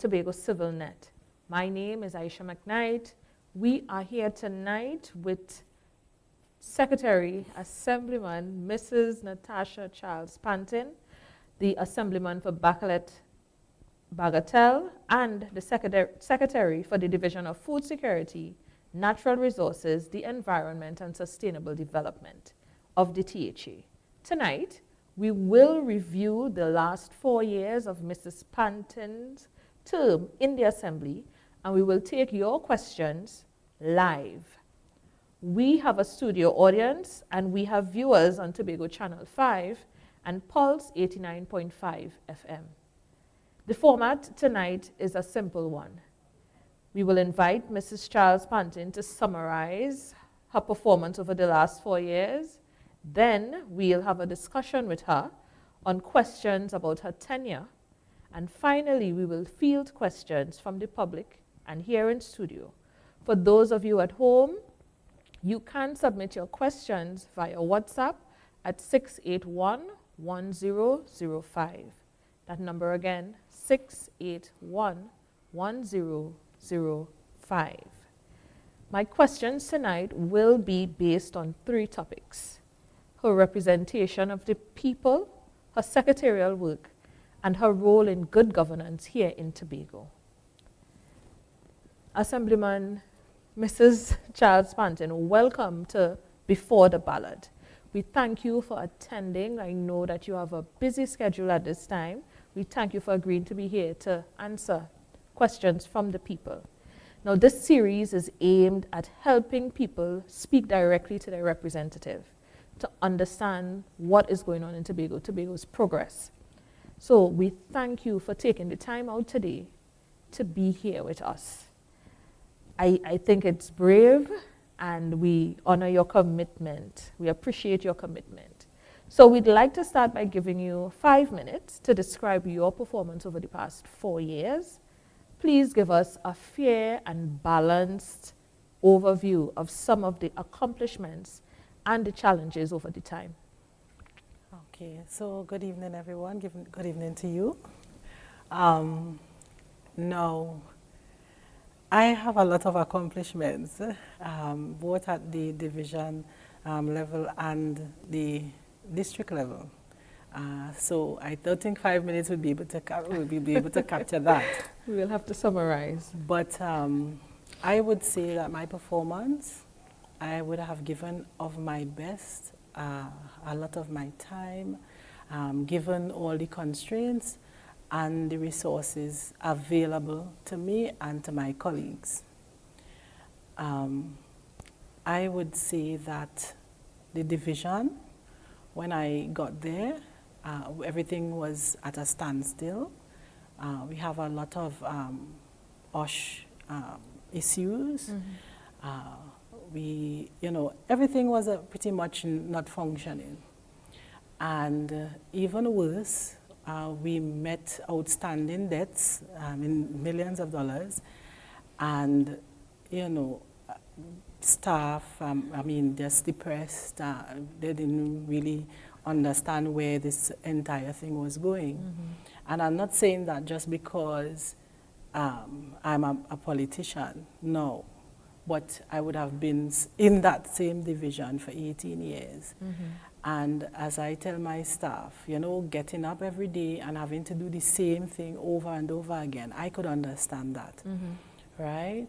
Tobago CivilNET. My name is Aisha McKnight. We are here tonight with Secretary Assemblyman Mrs. Nathisha Charles-Pantin, the Assemblyman for Bagatelle, and the Secretary for the Division of Food Security, Natural Resources, the Environment and Sustainable Development of the THA. Tonight, we will review the last 4 years of Mrs. Pantin's term in the Assembly, and we will take your questions live. We have a studio audience, and we have viewers on Tobago Channel 5 and Pulse 89.5 FM. The format tonight is a simple one. We will invite Mrs. Charles-Pantin to summarize her performance over the last 4 years. Then we'll have a discussion with her on questions about her tenure. And finally, we will field questions from the public and here in studio. For those of you at home, you can submit your questions via WhatsApp at 681-1005. That number again, 681-1005. My questions tonight will be based on 3 topics: her representation of the people, her secretarial work, and her role in good governance here in Tobago. Assemblyman Mrs. Charles-Pantin, welcome to Before the Ballot. We thank you for attending. I know that you have a busy schedule at this time. We thank you for agreeing to be here to answer questions from the people. Now, this series is aimed at helping people speak directly to their representative to understand what is going on in Tobago, Tobago's progress. So we thank you for taking the time out today to be here with us. I think it's brave, and we honor your commitment. We appreciate your commitment. So we'd like to start by giving you 5 minutes to describe your performance over the past 4 years. Please give us a fair and balanced overview of some of the accomplishments and the challenges over the time. Okay, so good evening, everyone. Good evening to you. Now, I have a lot of accomplishments, both at the division level and the district level. So I don't think 5 minutes would be able to capture that. We will have to summarize. But I would say that my performance, I would have given of my best, a lot of my time, given all the constraints and the resources available to me and to my colleagues. I would say that the division, when I got there, everything was at a standstill. We have a lot of OSH issues. Everything was pretty much not functioning. And even worse, we met outstanding debts in millions of dollars. And, staff, just depressed. They didn't really understand where this entire thing was going. And I'm not saying that just because I'm a politician, no. But I would have been in that same division for 18 years. And as I tell my staff, getting up every day and having to do the same thing over and over again, I could understand that, right?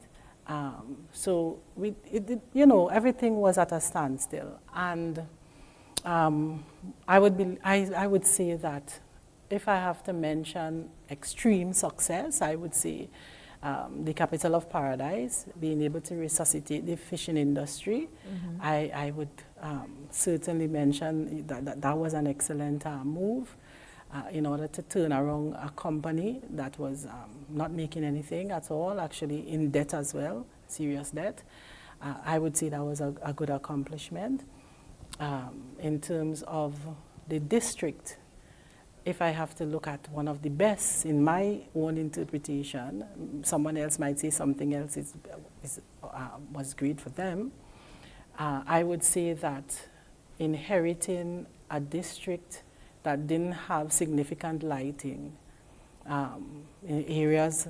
So everything was at a standstill. And I would say that if I have to mention extreme success, I would say the capital of paradise, being able to resuscitate the fishing industry. I would certainly mention that was an excellent move in order to turn around a company that was not making anything at all, actually in debt as well, serious debt. I would say that was a good accomplishment. In terms of the district, if I have to look at one of the best in my own interpretation, someone else might say something else was great for them. I would say that inheriting a district that didn't have significant lighting in areas,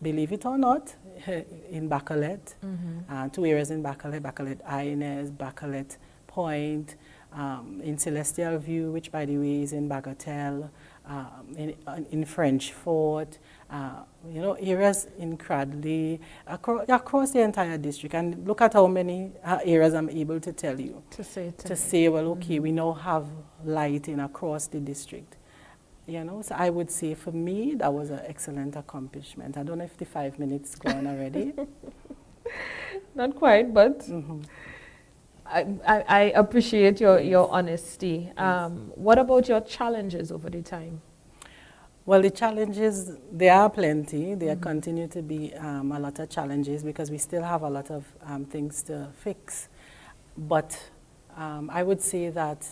believe it or not, in Bacalet, 2 areas in Bacalet, Bacalet Inez, Bacalet Point, in Celestial View, which by the way is in Bagatelle, in French Fort, you know, areas in Cradley, across the entire district. And look at how many areas I'm able to tell you. To say, well, okay, we now have lighting across the district. You know, so I would say for me, that was an excellent accomplishment. I don't know if the 5 minutes gone already. Not quite, but I appreciate your honesty. What about your challenges over the time? Well, the challenges, there are plenty. There continue to be a lot of challenges because we still have a lot of things to fix. But I would say that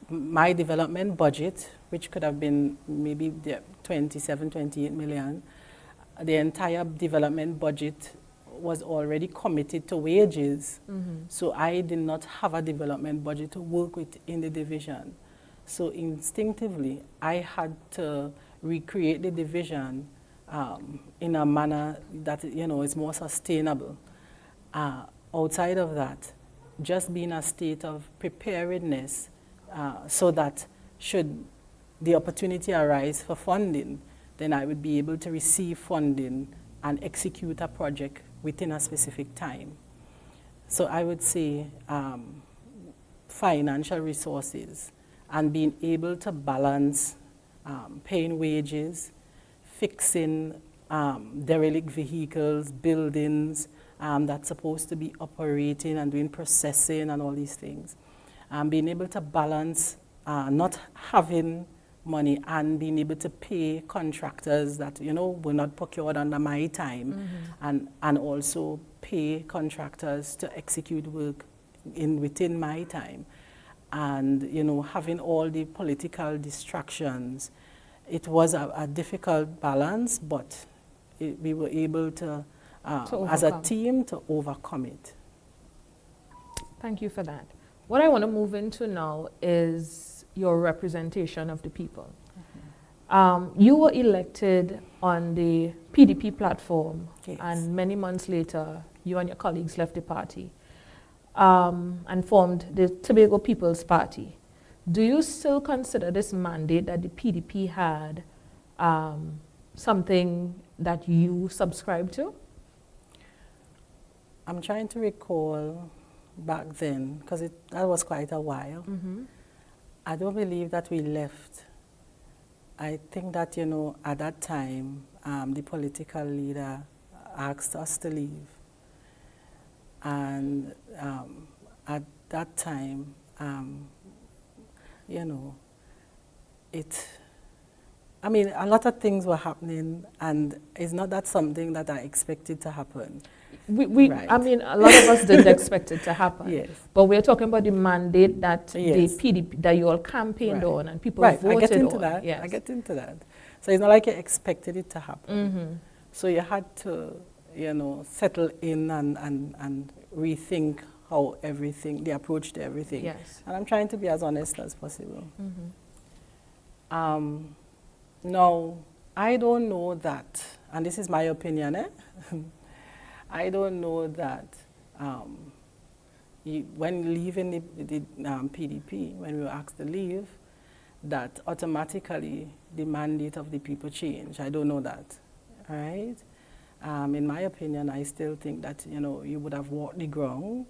my development budget, which could have been maybe 27, 28 million, the entire development budget was already committed to wages. So I did not have a development budget to work with in the division. So instinctively, I had to recreate the division in a manner that, you know, is more sustainable. Outside of that, just be in a state of preparedness so that should the opportunity arise for funding, then I would be able to receive funding and execute a project within a specific time. So I would say financial resources and being able to balance paying wages, fixing derelict vehicles, buildings that's supposed to be operating and doing processing and all these things. Being able to balance not having money and being able to pay contractors that, you know, were not procured under my time, and also pay contractors to execute work within my time. And, you know, having all the political distractions, it was a difficult balance, but we were able to as a team, to overcome it. Thank you for that. What I want to move into now is your representation of the people. You were elected on the PDP platform, yes. And many months later, you and your colleagues left the party and formed the Tobago People's Party. Do you still consider this mandate that the PDP had something that you subscribe to? I'm trying to recall back then, because that was quite a while. I don't believe that we left. I think that, you know, at that time, the political leader asked us to leave. And at that time, you know, I mean, a lot of things were happening, and it's not that something that I expected to happen. Right. I mean, a lot of us didn't expect it to happen. Yes. But we're talking about the mandate that Yes. the PDP, that you all campaigned on and people Right. voted I get into on. that. Yes. I get into that. So it's not like you expected it to happen. So you had to, you know, settle in and rethink how everything, the approach to everything. Yes. And I'm trying to be as honest as possible. Now, I don't know that, and this is my opinion, I don't know that when leaving the PDP, when we were asked to leave, that automatically the mandate of the people changed. I don't know that, right? In my opinion, I still think that, you know, you would have walked the ground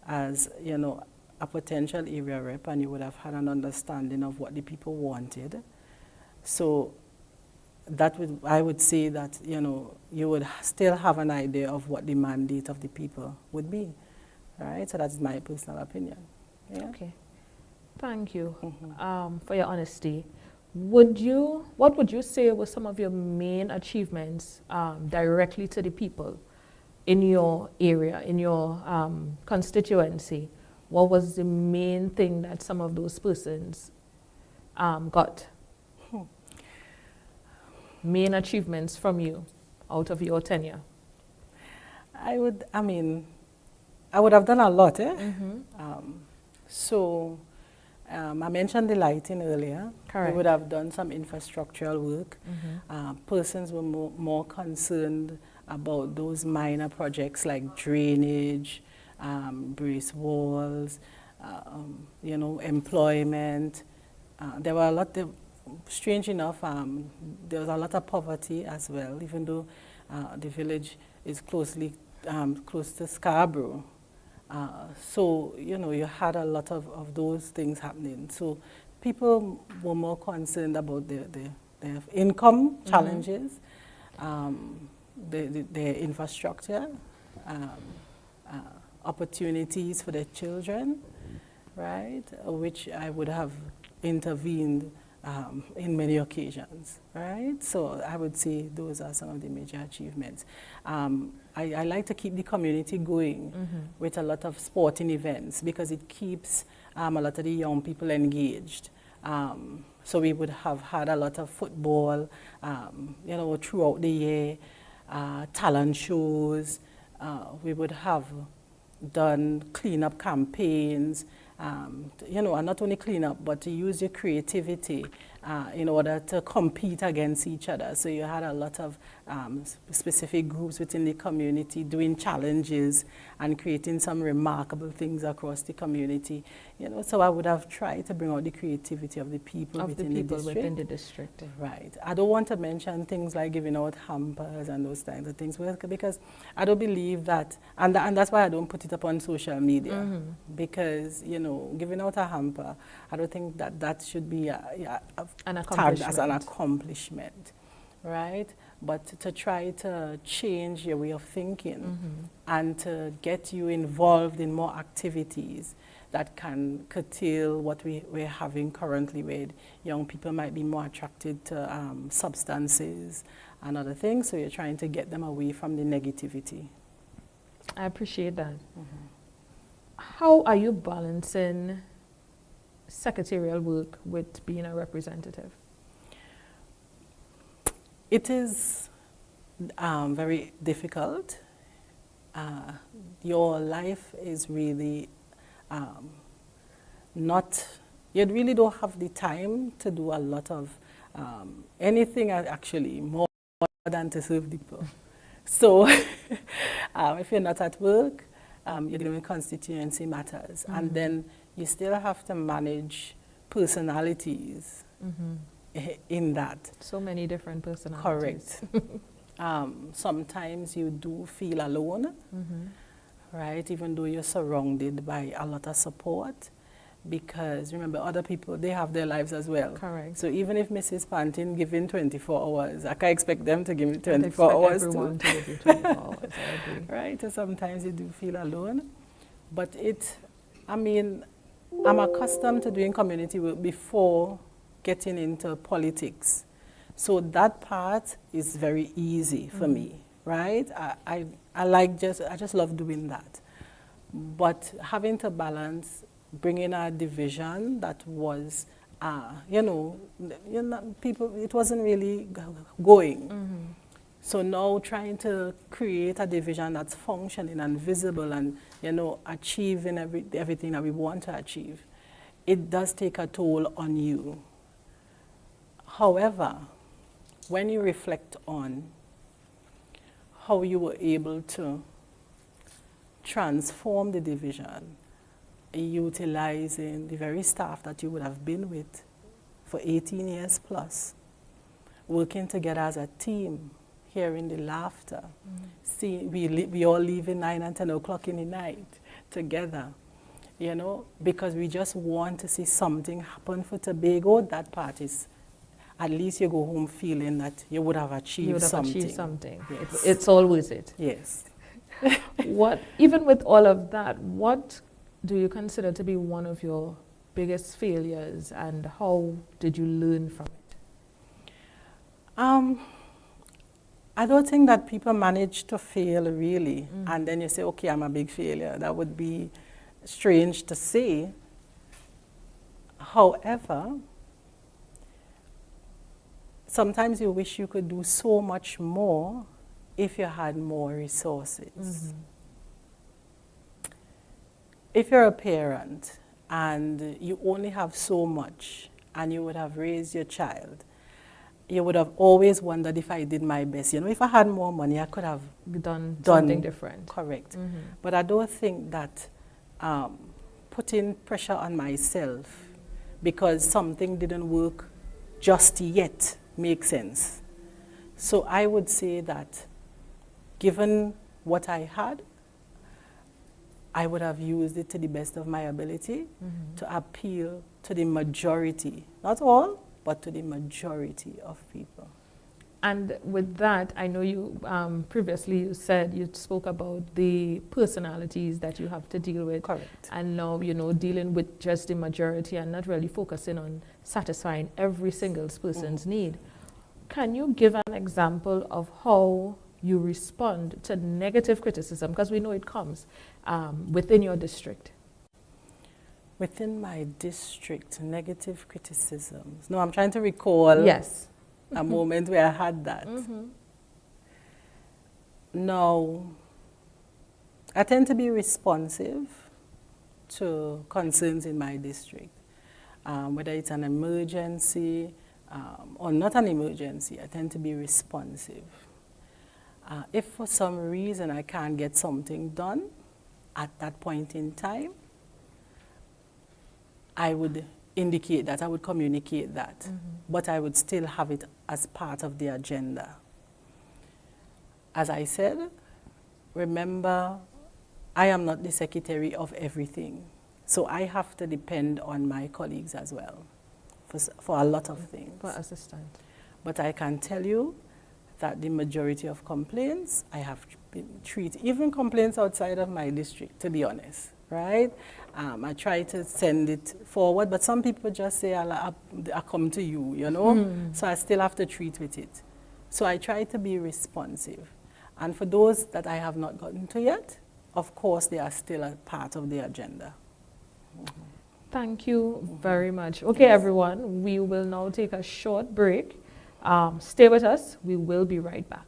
as, you know, a potential area rep, and you would have had an understanding of what the people wanted. So that would, I would say that, you know, you would still have an idea of what the mandate of the people would be, right? So that's my personal opinion. Yeah? Okay. Thank you for your honesty. What would you say were some of your main achievements directly to the people in your area, in your constituency? What was the main thing that some of those persons got? Main achievements from you out of your tenure? I would have done a lot, So I mentioned the lighting earlier. Correct. We would have done some infrastructural work. Mm-hmm. Persons were more concerned about those minor projects like drainage, brace walls, you know, employment. There were a lot of, strange enough, there was a lot of poverty as well, even though the village is close to Scarborough. So, you know, you had a lot of those things happening. So people were more concerned about their income challenges, their infrastructure, opportunities for their children, right, which I would have intervened in many occasions, right? So I would say those are some of the major achievements. I like to keep the community going with a lot of sporting events because it keeps a lot of the young people engaged. So we would have had a lot of football, you know, throughout the year, talent shows. We would have done cleanup campaigns, you know, and not only clean up, but to use your creativity in order to compete against each other. So you had a lot of specific groups within the community doing challenges and creating some remarkable things across the community. You know, so I would have tried to bring out the creativity of the people within the district. Right. I don't want to mention things like giving out hampers and those kinds of things because I don't believe that, and that's why I don't put it up on social media, because, you know, giving out a hamper, I don't think that should be tagged as an accomplishment, right? But to try to change your way of thinking and to get you involved in more activities that can curtail what we're having currently, where young people might be more attracted to substances and other things, so you're trying to get them away from the negativity. I appreciate that. How are you balancing secretarial work with being a representative? It is very difficult. Your life is really you really don't have the time to do a lot of anything actually more than to serve people. So if you're not at work, you're dealing with constituency matters, and then you still have to manage personalities in that. So many different personalities. Correct. Sometimes you do feel alone, right, even though you're surrounded by a lot of support, because remember, other people, they have their lives as well. Correct. So even if Mrs. Pantin given 24 hours, I can't expect them to give me 24 hours everyone to give you 24 hours, I agree. Right, so sometimes you do feel alone, but I mean, I'm accustomed to doing community work before getting into politics. So that part is very easy for me, right? I just love doing that. But having to balance bringing a division that was, you know, people, it wasn't really going. So now trying to create a division that's functioning and visible and, you know, achieving everything that we want to achieve, it does take a toll on you. However, when you reflect on how you were able to transform the division, utilizing the very staff that you would have been with for 18 years plus, working together as a team, hearing the laughter, we all leave at 9 and 10 o'clock in the night together, you know, because we just want to see something happen for Tobago. That part is, at least you go home feeling that you would have achieved something. Yes. It's all worth it. Yes. Even with all of that, what do you consider to be one of your biggest failures, and how did you learn from it? I don't think that people manage to fail really, and then you say, okay, I'm a big failure. That would be strange to say. However, sometimes you wish you could do so much more if you had more resources. If you're a parent and you only have so much, and you would have raised your child, you would have always wondered if I did my best. You know, if I had more money, I could have done something different. Correct. But I don't think that putting pressure on myself because something didn't work just yet makes sense. So I would say that given what I had, I would have used it to the best of my ability to appeal to the majority, not all, but to the majority of people. And with that, I know you previously you spoke about the personalities that you have to deal with. Correct. And now, you know, dealing with just the majority and not really focusing on satisfying every single person's need. Can you give an example of how you respond to negative criticism? Because we know it comes within your district. Within my district, negative criticisms. No, I'm trying to recall. Yes. A moment where I had that. No, I tend to be responsive to concerns in my district, whether it's an emergency or not an emergency. I tend to be responsive. If for some reason I can't get something done at that point in time, I would indicate that, I would communicate that, but I would still have it as part of the agenda. As I said, remember, I am not the secretary of everything, so I have to depend on my colleagues as well for a lot of things. For assistant. But I can tell you that the majority of complaints I have been treated, even complaints outside of my district, to be honest. Right? I try to send it forward, but some people just say, I'll come to you, you know? So I still have to treat with it. So I try to be responsive. And for those that I have not gotten to yet, of course, they are still a part of the agenda. Thank you very much. Okay, everyone, we will now take a short break. Stay with us. We will be right back.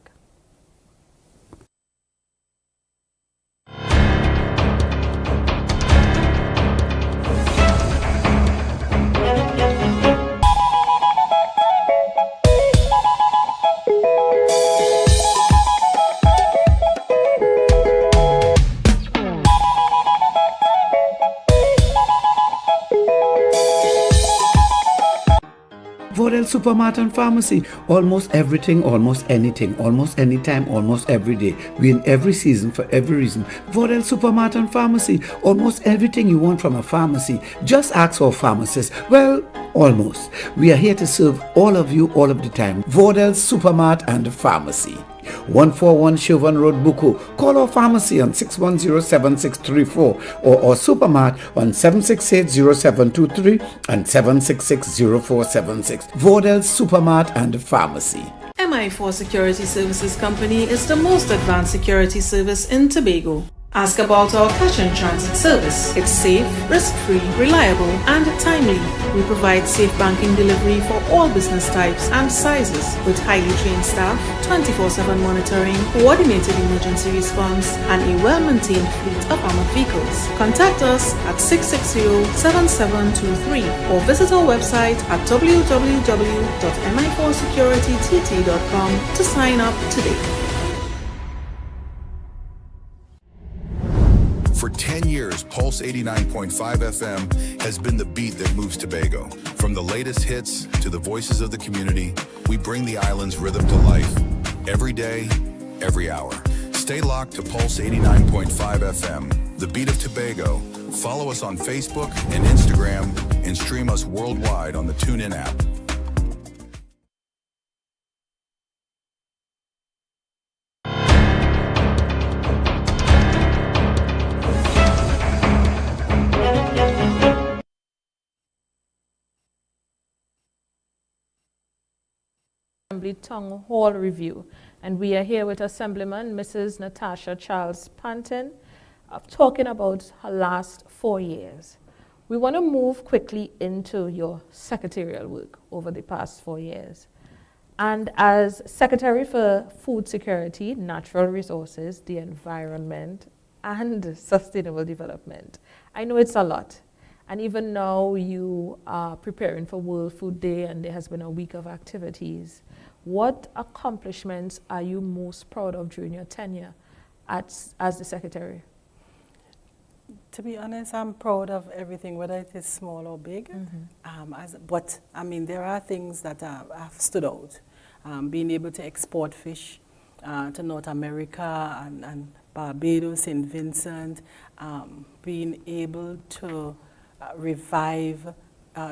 Supermarket and pharmacy, almost everything, almost anything, almost anytime, almost every day. We in every season for every reason. Vodel Supermarket and Pharmacy, almost everything you want from a pharmacy. Just ask our pharmacist. Well, almost. We are here to serve all of you all of the time. Vodel Supermarket and Pharmacy. 141 Chauvin Road, Buku. Call our pharmacy on 610-7634 or our supermarket on 768-0723 and 766-0476. Vodel Supermarket and Pharmacy. MI4 Security Services Company is the most advanced security service in Tobago. Ask about our cash and transit service. It's safe, risk-free, reliable, and timely. We provide safe banking delivery for all business types and sizes with highly trained staff, 24/7 monitoring, coordinated emergency response, and a well-maintained fleet of armored vehicles. Contact us at 660-7723 or visit our website at www.mi4securitytt.com to sign up today. For 10 years, Pulse 89.5 FM has been the beat that moves Tobago. From the latest hits to the voices of the community, we bring the island's rhythm to life. Every day, every hour. Stay locked to Pulse 89.5 FM, the beat of Tobago. Follow us on Facebook and Instagram and stream us worldwide on the TuneIn app. Assembly Townhall Review, and we are here with Assemblyman Mrs. Nathisha Charles-Pantin talking about her last 4 years. We want to move quickly into your secretarial work over the past 4 years. And as Secretary for Food Security, Natural Resources, the Environment, and Sustainable Development, I know it's a lot. And even now you are preparing for World Food Day and there has been a week of activities. What accomplishments are you most proud of during your tenure as the secretary? To be honest, I'm proud of everything, whether it is small or big. But I mean, there are things that have stood out. Being able to export fish to North America and Barbados, St. Vincent, being able to revive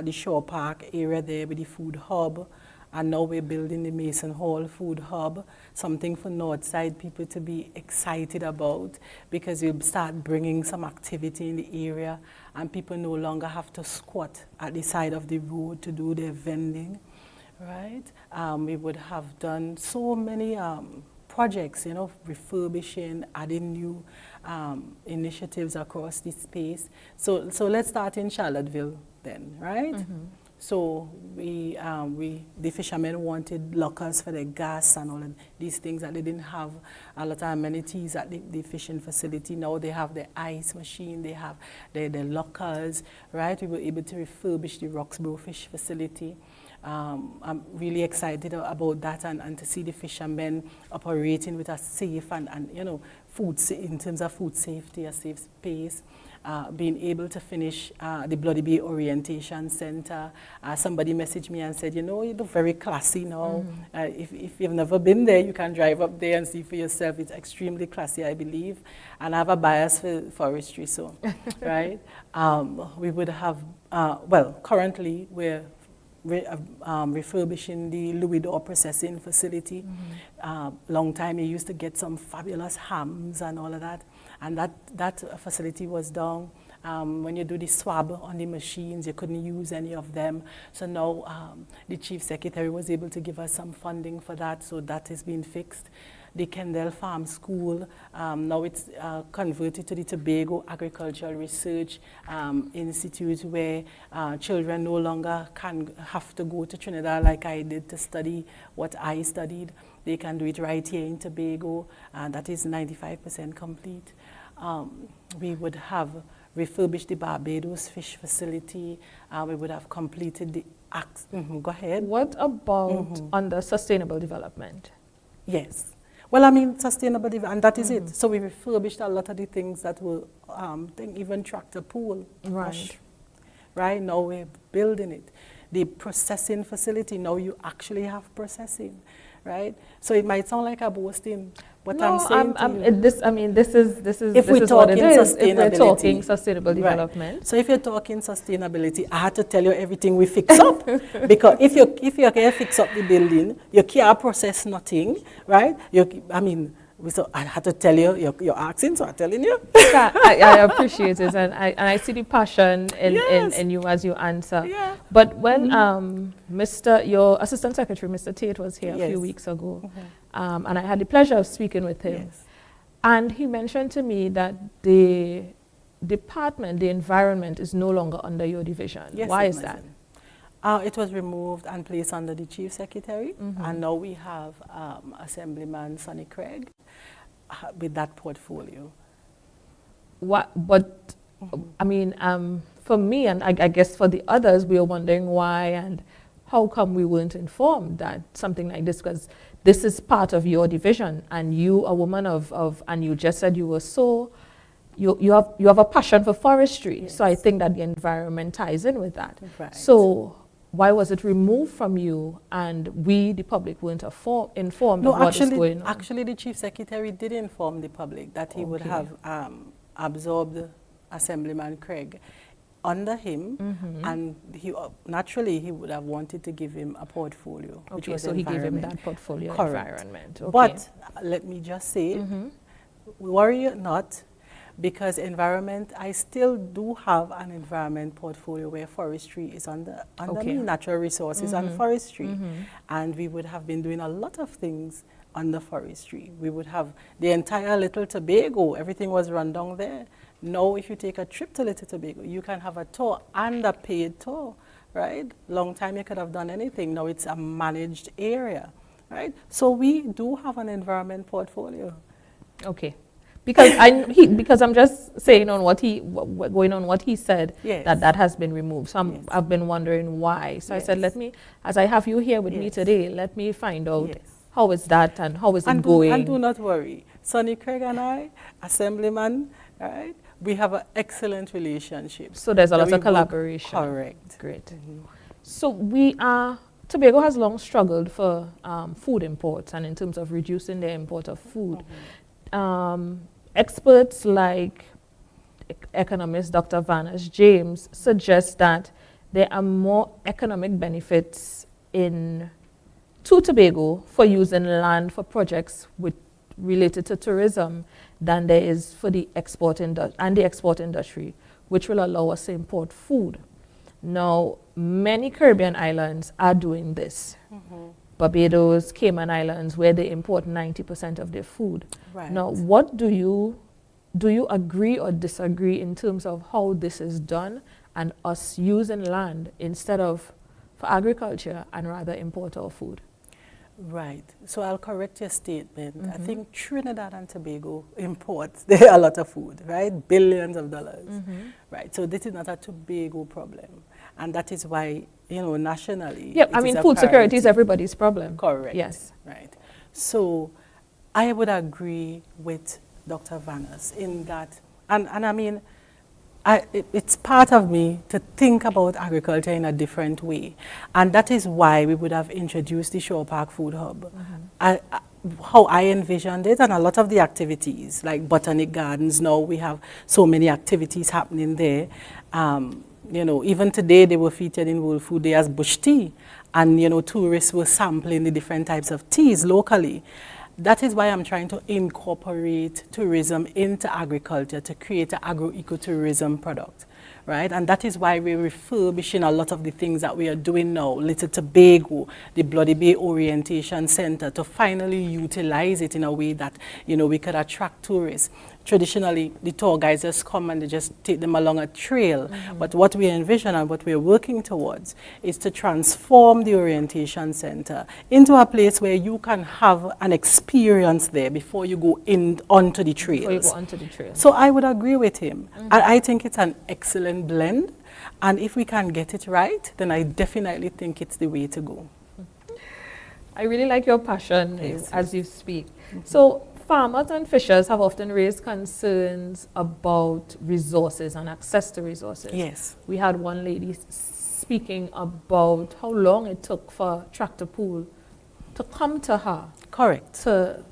the Shore Park area there with the food hub. And now we're building the Mason Hall Food Hub, something for Northside people to be excited about, because we'll start bringing some activity in the area and people no longer have to squat at the side of the road to do their vending, right? We would have done so many projects, you know, refurbishing, adding new initiatives across the space. So let's start in Charlottesville then, right? So the fishermen wanted lockers for their gas and all of these things that they didn't have a lot of amenities at the fishing facility. Now they have the ice machine, they have the lockers, right? We were able to refurbish the Roxborough fish facility. I'm really excited about that and to see the fishermen operating with a safe and you know, in terms of food safety, a safe space. Being able to finish the Bloody Bay Orientation Center. Somebody messaged me and said, you know, you look very classy now. If you've never been there, you can drive up there and see for yourself. It's extremely classy, I believe. And I have a bias for forestry, so, right? We would have, well, currently we're refurbishing the Louis d'Or processing facility. Long time you used to get some fabulous hams and all of that. And that facility was down. When you do the swab on the machines, you couldn't use any of them. So now the Chief Secretary was able to give us some funding for that, so that has been fixed. The Kendall Farm School, now it's converted to the Tobago Agricultural Research Institute, where children no longer have to go to Trinidad like I did to study what I studied. They can do it right here in Tobago, and that is 95% complete. We would have refurbished the Barbados fish facility. We would have completed the go ahead. What about under sustainable development? Yes. Well, I mean, sustainable development, and that is it. So we refurbished a lot of the things that were, even tractor pool. Right. Right, now we're building it. The processing facility, now you actually have processing, right? So it might sound like a boasting, but no, I'm saying this is if we're talking if we're talking sustainable development. Right. So if you're talking sustainability, I had to tell you everything we fix up. Because if you can fix up the building, you can't process nothing, right? So I had to tell you, you're asking, so I'm telling you. I appreciate it, and I see the passion in you as you answer. Yeah. But when your Assistant Secretary, Mr. Tate, was here a few weeks ago, and I had the pleasure of speaking with him, and he mentioned to me that the department, the environment, is no longer under your division. Yes, why is that? It was removed and placed under the Chief Secretary, and now we have Assemblyman Sonny Craig with that portfolio. But I mean, for me, and I guess for the others, we are wondering why and how come we weren't informed that something like this, because this is part of your division, and you, a woman and you just said you were you have a passion for forestry. Yes. So I think that the environment ties in with that. Right. So why was it removed from you and we, the public, weren't informed of what is going on? Actually, the Chief Secretary did inform the public that he would have absorbed Assemblyman Craig under him, and naturally he would have wanted to give him a portfolio. Okay, so he gave him that portfolio. Correct. Environment. Okay. But let me just say, worry not, because environment, I still do have an environment portfolio where forestry is under me, natural resources and forestry. And we would have been doing a lot of things under forestry. We would have the entire Little Tobago, everything was run down there. Now, if you take a trip to Little Tobago, you can have a tour and a paid tour, right? Long time you could have done anything. Now it's a managed area, right? So we do have an environment portfolio. Okay. Because I'm just saying on going on what he said, Yes. that has been removed. So Yes. I've been wondering why. So I said, Yes. as I have you here with me Yes. today, let me find out Yes. how is that and how is it And going. do not worry. Sonny Craig and I, Assemblyman, right? We have an excellent relationship. So there's a that lot we of work- collaboration. Correct. Great. So Tobago has long struggled for food imports and in terms of reducing the import of food. Experts like economist Dr. Vaness James suggest that there are more economic benefits to Tobago for using land for projects related to tourism than there is for the export industry, which will allow us to import food. Now, many Caribbean islands are doing this. Barbados, Cayman Islands, where they import 90% of their food. Right. Now, what do you agree or disagree in terms of how this is done and us using land instead of for agriculture and rather import our food? Right. So I'll correct your statement. I think Trinidad and Tobago imports a lot of food, right? Billions of dollars. Right. So this is not a Tobago problem. And that is why, nationally. Yeah, it is a food security is priority. everybody's problem. Correct. Yes. Right. So I would agree with Dr. Vaness in that, and I mean, it's part of me to think about agriculture in a different way. And that is why we would have introduced the Shore Park Food Hub. How I envisioned it, and a lot of the activities, like Botanic Gardens, now we have so many activities happening there. Even today they were featured in World Food Day as bush tea. And, tourists were sampling the different types of teas locally. That is why I'm trying to incorporate tourism into agriculture to create an agro-ecotourism product, right? And that is why we're refurbishing a lot of the things that we are doing now, Little Tobago, the Bloody Bay Orientation Center, to finally utilize it in a way that, we could attract tourists. Traditionally, the tour guides just come and they just take them along a trail. But what we envision and what we're working towards is to transform the orientation center into a place where you can have an experience there before you go onto the trails. Before you go onto the trails. So I would agree with him. I think it's an excellent blend. And if we can get it right, then I definitely think it's the way to go. I really like your passion Yes. as you speak. So farmers and fishers have often raised concerns about resources and access to resources. Yes. We had one lady speaking about how long it took for Tractor Pool to come to her Correct. to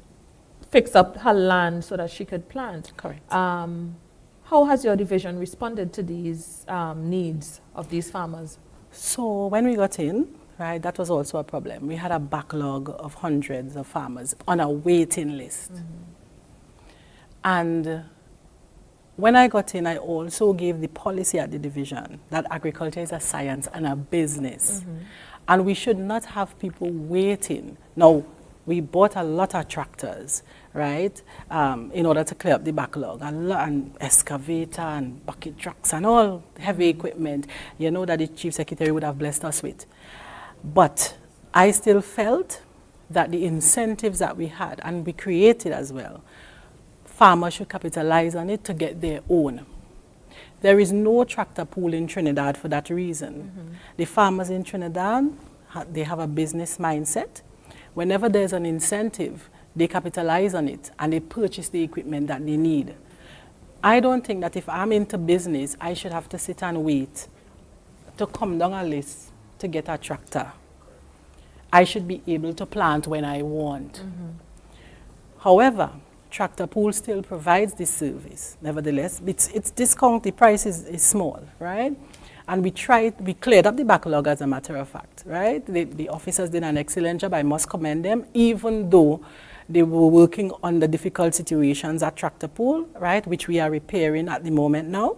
fix up her land so that she could plant. Correct. How has your division responded to these needs of these farmers? So when we got in, right, that was also a problem. We had a backlog of hundreds of farmers on a waiting list. And when I got in, I also gave the policy at the division that agriculture is a science and a business. And we should not have people waiting. Now, we bought a lot of tractors, right, in order to clear up the backlog, and excavator and bucket trucks and all heavy equipment, that the Chief Secretary would have blessed us with. But I still felt that the incentives that we had, and we created as well, farmers should capitalize on it to get their own. There is no tractor pool in Trinidad for that reason. The farmers in Trinidad, they have a business mindset. Whenever there's an incentive, they capitalize on it and they purchase the equipment that they need. I don't think that if I'm into business, I should have to sit and wait to come down a list to get a tractor. I should be able to plant when I want. However, Tractor Pool still provides this service. Nevertheless, it's discount, the price is small, right? And we cleared up the backlog, as a matter of fact, right? The officers did an excellent job. I must commend them, even though they were working under difficult situations at Tractor Pool, right? Which we are repairing at the moment now,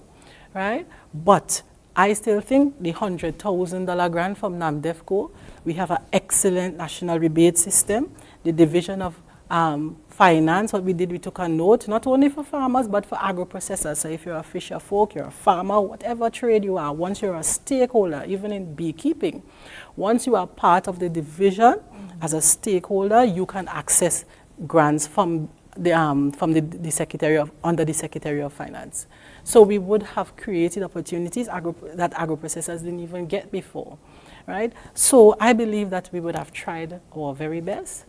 right? But I still think the $100,000 grant from NAMDEFCO, we have an excellent national rebate system. The Division of Finance, what we did, we took a note, not only for farmers, but for agro-processors. So if you're a fisher folk, you're a farmer, whatever trade you are, once you're a stakeholder, even in beekeeping, once you are part of the division as a stakeholder, you can access grants from the Secretary of, under the Secretary of Finance. So we would have created opportunities that agro-processors didn't even get before, right? So I believe that we would have tried our very best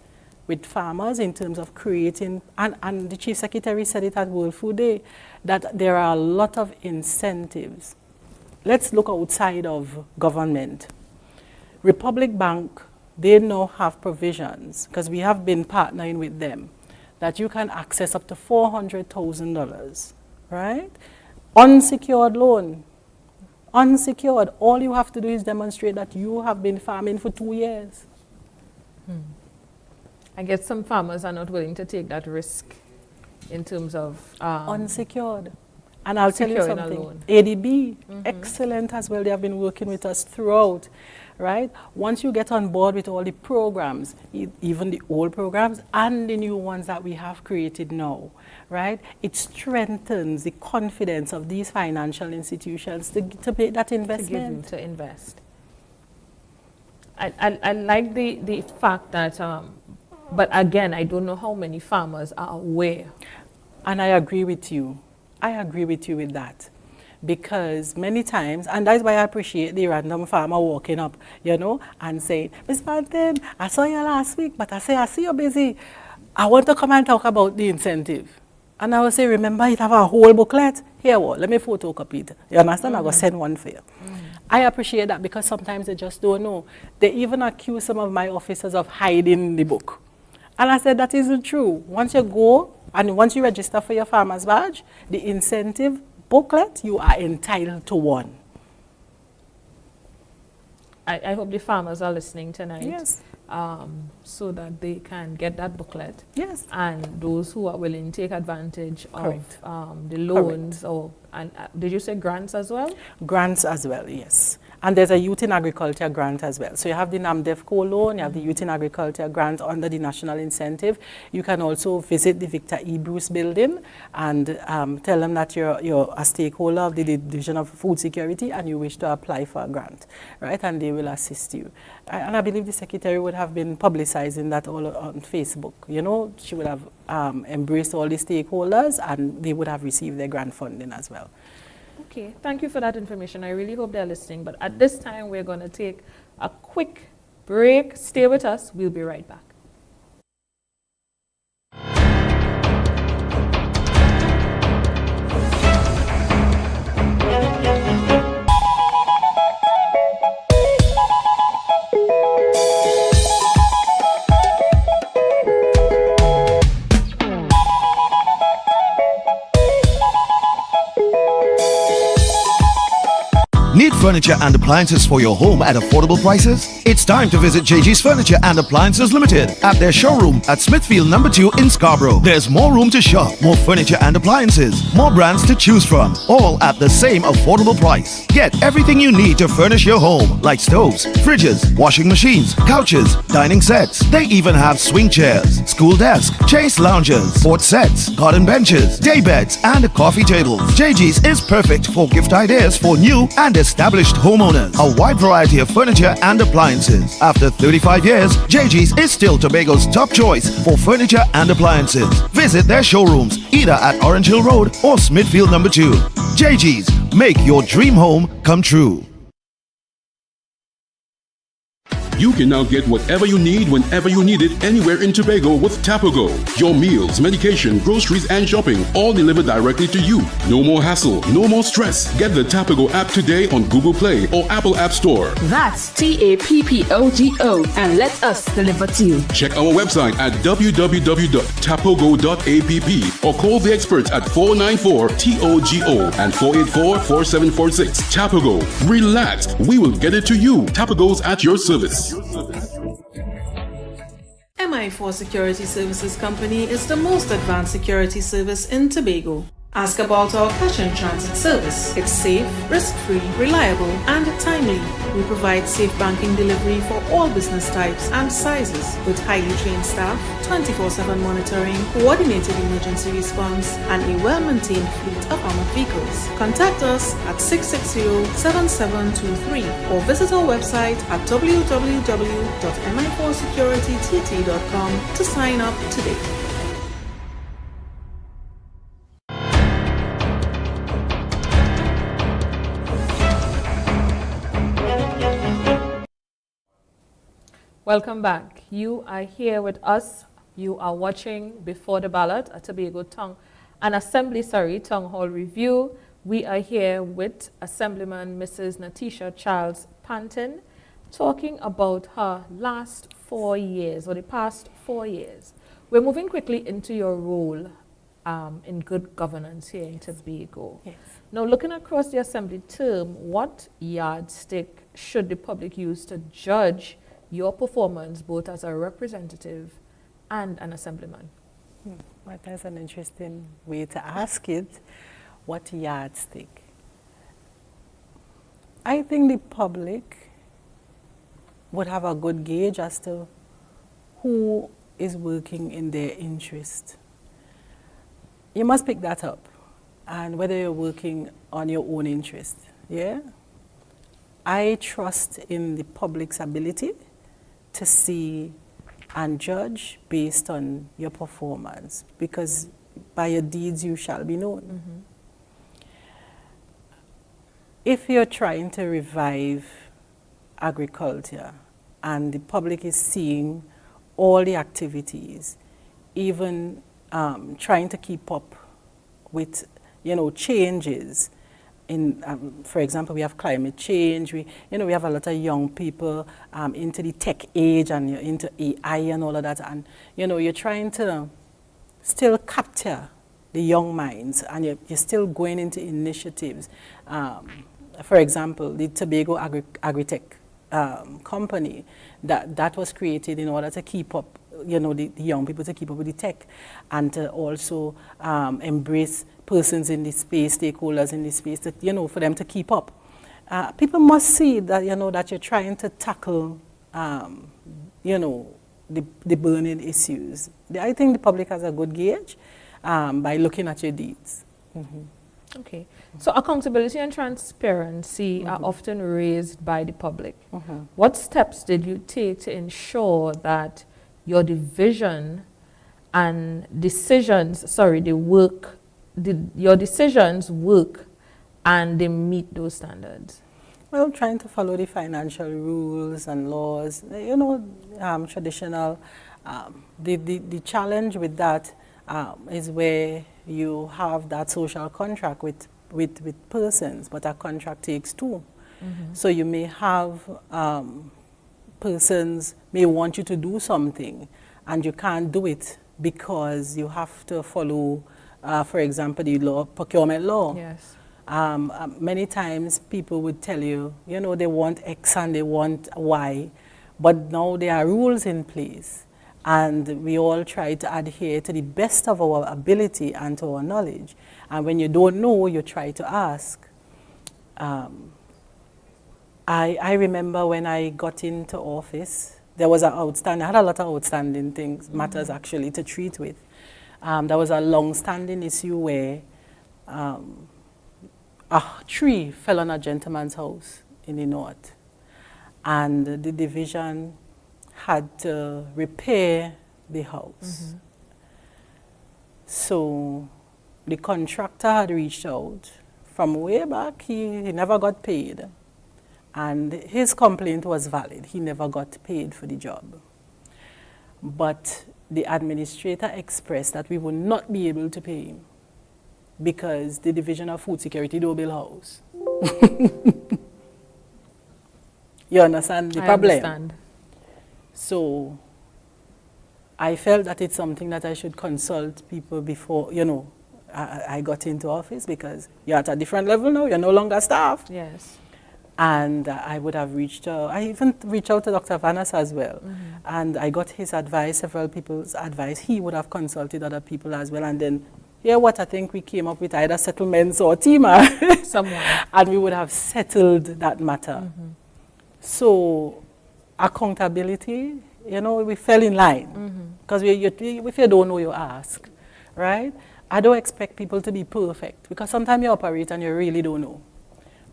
with farmers in terms of creating, and the Chief Secretary said it at World Food Day, that there are a lot of incentives. Let's look outside of government. Republic Bank, they now have provisions, because we have been partnering with them, that you can access up to $400,000, right? Unsecured loan. Unsecured. All you have to do is demonstrate that you have been farming for 2 years. I guess some farmers are not willing to take that risk in terms of unsecured. And I'll tell you something, ADB, ADB, excellent as well. They have been working with us throughout, right? Once you get on board with all the programs, even the old programs and the new ones that we have created now, right? It strengthens the confidence of these financial institutions to make that investment. To invest. I like the fact that, but again, I don't know how many farmers are aware. And I agree with you. I agree with you with that. Because many times, and that's why I appreciate the random farmer walking up, you know, and saying, Ms. Pantin, I saw you last week, but I see you're busy. I want to come and talk about the incentive. And I will say, remember, you have a whole booklet? Here, what? Let me photocopy it. You understand? I will send one for you. I appreciate that because sometimes they just don't know. They even accuse some of my officers of hiding the book. And I said, that isn't true. Once you go, and once you register for your farmer's badge, the incentive booklet, you are entitled to one. I hope the farmers are listening tonight. Yes. So that they can get that booklet. Yes. And those who are willing to take advantage Correct. of the loans, or did you say grants as well? Grants as well, yes. And there's a Youth in Agriculture grant as well. So you have the NAMDEFCO loan, you have the Youth in Agriculture grant under the National Incentive. You can also visit the Victor E. Bruce building and tell them that you're a stakeholder of the Division of Food Security and you wish to apply for a grant, right? And they will assist you. And I believe the Secretary would have been publicizing that all on Facebook. You know, she would have embraced all the stakeholders and they would have received their grant funding as well. Okay, thank you for that information. I really hope they're listening. But at this time, we're going to take a quick break. Stay with us. We'll be right back. Need furniture and appliances for your home at affordable prices? It's time to visit JG's Furniture and Appliances Limited at their showroom at Smithfield No. 2 in Scarborough. There's more room to shop, more furniture and appliances, more brands to choose from, all at the same affordable price. Get everything you need to furnish your home, like stoves, fridges, washing machines, couches, dining sets. They even have swing chairs, school desk, chase loungers, sports sets, garden benches, day beds, and coffee tables. JG's is perfect for gift ideas for new and established homeowners. A wide variety of furniture and appliances. After 35 years, JG's is still Tobago's top choice for furniture and appliances. Visit their showrooms either at Orange Hill Road or Smithfield No. 2. JG's, make your dream home come true. You can now get whatever you need whenever you need it anywhere in Tobago with Tapago. Your meals, medication, groceries, and shopping all delivered directly to you. No more hassle, no more stress. Get the Tapago app today on Google Play or Apple App Store. That's TAPPOGO and let us deliver to you. Check our website at www.tapogo.app or call the experts at 494-TOGO and 484-4746. Tapago. Relax. We will get it to you. Tapago's at your service. MI4 Security Services Company is the most advanced security service in Tobago. Ask about our cash and transit service. It's safe, risk-free, reliable, and timely. We provide safe banking delivery for all business types and sizes with highly trained staff, 24/7 monitoring, coordinated emergency response, and a well-maintained fleet of armored vehicles. Contact us at 660-7723 or visit our website at www.mi4securitytt.com to sign up today. Welcome back. You are here with us. You are watching Before the Ballot, a Tobago Townhall Review. We are here with Assemblyman Mrs. Nathisha Charles-Pantin, talking about her last 4 years, or the past 4 years. We're moving quickly into your role in good governance here in Tobago. Yes. Now, looking across the Assembly term, what yardstick should the public use to judge your performance both as a representative and an assemblyman? Well, that's an interesting way to ask it. What yardstick? I think the public would have a good gauge as to who is working in their interest. You must pick that up, and whether you're working on your own interest. Yeah? I trust in the public's ability to see and judge based on your performance, because by your deeds you shall be known. Mm-hmm. If you're trying to revive agriculture and the public is seeing all the activities, even trying to keep up with, changes in, for example, we have climate change. We have a lot of young people into the tech age and into AI and all of that, and you're trying to still capture the young minds, and you're still going into initiatives. For example, the Tobago Agritech company that was created in order to keep up, the young people to keep up with the tech, and to also embrace persons in the space, stakeholders in the space, that, for them to keep up. People must see that, that you're trying to tackle, the burning issues. I think the public has a good gauge by looking at your deeds. Mm-hmm. Okay. So accountability and transparency are often raised by the public. Mm-hmm. What steps did you take to ensure that your division and decisions, your decisions work and they meet those standards? Well, trying to follow the financial rules and laws, traditional. The challenge with that is where you have that social contract with persons, but a contract takes two. Mm-hmm. So you may have persons may want you to do something and you can't do it because you have to follow, for example, the procurement law. Yes. Many times people would tell you, they want X and they want Y, but now there are rules in place. And we all try to adhere to the best of our ability and to our knowledge. And when you don't know, you try to ask. I remember when I got into office, there was I had a lot of outstanding things, matters actually to treat with. There was a long-standing issue where a tree fell on a gentleman's house in the north. And the division had to repair the house. Mm-hmm. So the contractor had reached out from way back. He never got paid. And his complaint was valid. He never got paid for the job. But the administrator expressed that we would not be able to pay him because the Division of Food Security don't build house. You understand the problem? I understand. So I felt that it's something that I should consult people before, I got into office, because you're at a different level now, you're no longer staff. Yes. And I would have I even reached out to Dr. Vanas as well. Mm-hmm. And I got his advice, several people's advice. He would have consulted other people as well. And then, I think we came up with either settlements or TIMA. Someone. And we would have settled that matter. Mm-hmm. So accountability, we fell in line. Because if you don't know, you ask, right? I don't expect people to be perfect, because sometimes you operate and you really don't know.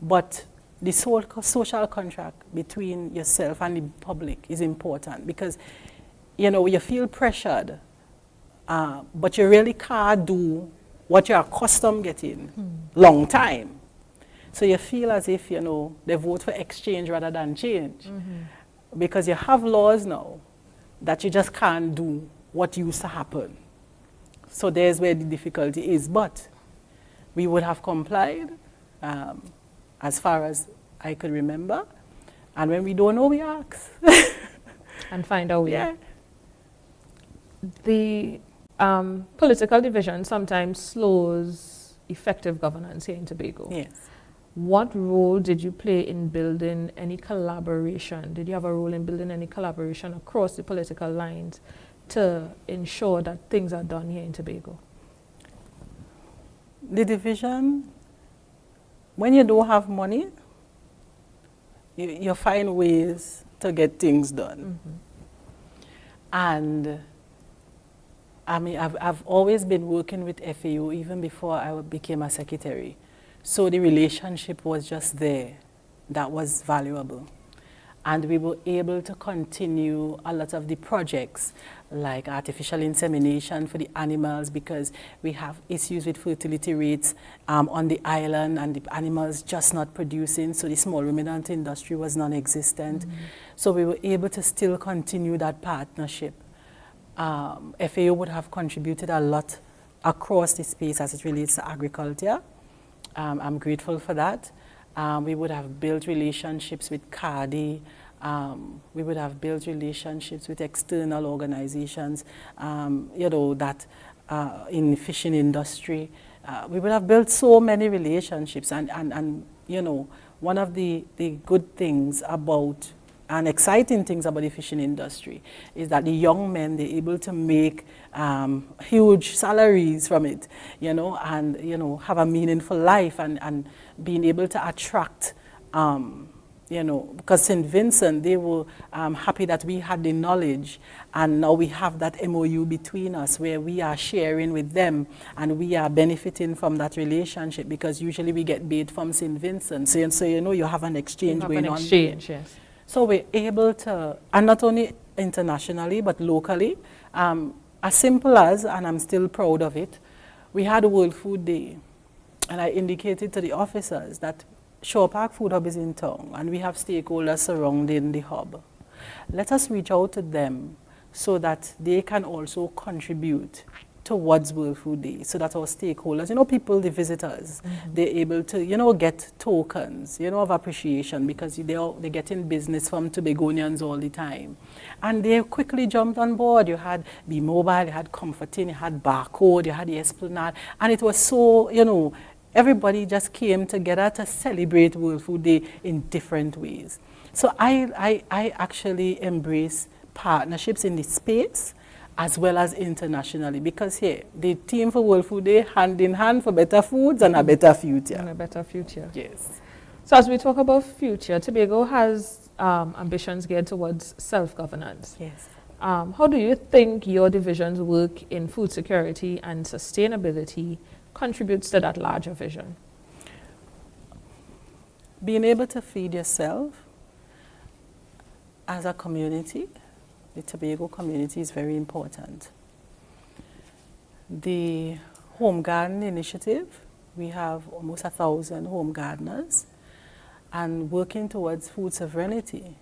But the social contract between yourself and the public is important, because, you feel pressured, but you really can't do what you're accustomed getting long time. So you feel as if, they vote for exchange rather than change. because you have laws now that you just can't do what used to happen. So there's where the difficulty is. But we would have complied as far as I could remember. And when we don't know, we ask. And find a way. Yeah. The political division sometimes slows effective governance here in Tobago. Yes. What role did you play in building any collaboration? Did you have a role in building any collaboration across the political lines to ensure that things are done here in Tobago? The division, when you don't have money, you find ways to get things done. And I mean, I've always been working with FAO even before I became a secretary. So the relationship was just there. That was valuable. And we were able to continue a lot of the projects like artificial insemination for the animals, because we have issues with fertility rates on the island and the animals just not producing, so the small ruminant industry was non-existent. So we were able to still continue that partnership. FAO would have contributed a lot across the space as it relates to agriculture. I'm grateful for that. We would have built relationships with CARDI. We would have built relationships with external organizations, you know, that in the fishing industry. We would have built so many relationships. And you know, one of the good things about and exciting things about the fishing industry is that the young men, they're able to make huge salaries from it, you know, and, you know, have a meaningful life and being able to attract, you know, because St. Vincent, they were happy that we had the knowledge, and now we have that MOU between us where we are sharing with them and we are benefiting from that relationship, because usually we get bait from St. Vincent. So you know, you have an exchange going on. Yes. So we're able to, and not only internationally, but locally, as simple as, and I'm still proud of it, we had a World Food Day, and I indicated to the officers that Shore Park Food Hub is in town, and we have stakeholders surrounding the hub. Let us reach out to them so that they can also contribute towards World Food Day, so that our stakeholders, you know, people, the visitors, they're able to, you know, get tokens, you know, of appreciation, because they're getting business from Tobagonians all the time. And they quickly jumped on board. You had Be Mobile, you had Comforting, you had Barcode, you had the Esplanade, and it was so, you know, everybody just came together to celebrate World Food Day in different ways. So I actually embrace partnerships in this space, as well as internationally, because here, the team for World Food Day, hand in hand for better foods and a better future. And a better future. Yes. So as we talk about future, Tobago has ambitions geared towards self-governance. Yes. How do you think your division's work in food security and sustainability contributes to that larger vision? Being able to feed yourself as a community, the Tobago community, is very important. The Home Garden Initiative, we have almost 1,000 home gardeners, and working towards food sovereignty,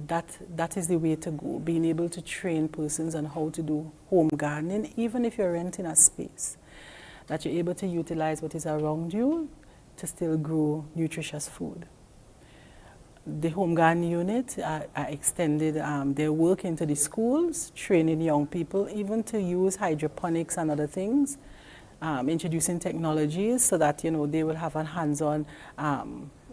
that is the way to go, being able to train persons on how to do home gardening, even if you're renting a space, that you're able to utilize what is around you to still grow nutritious food. The Home Garden Unit extended their work into the schools, training young people even to use hydroponics and other things, introducing technologies so that, you know, they will have a hands-on,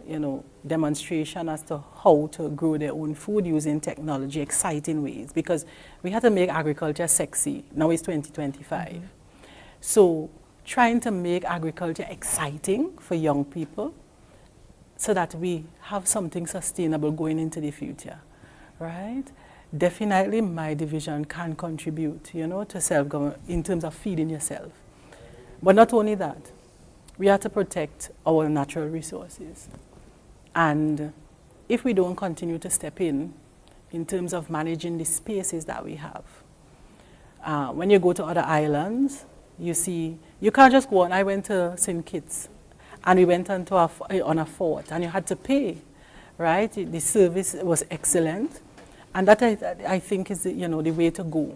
you know, demonstration as to how to grow their own food using technology, exciting ways, because we had to make agriculture sexy. Now it's 2025. So trying to make agriculture exciting for young people, so that we have something sustainable going into the future, right? Definitely my division can contribute, you know, to self-government in terms of feeding yourself. But not only that, we have to protect our natural resources. And if we don't continue to step in terms of managing the spaces that we have, when you go to other islands, you see, you can't just go on. I went to St. Kitts, and we went on a fort, and you had to pay, right? The service was excellent, And that I think is the way to go,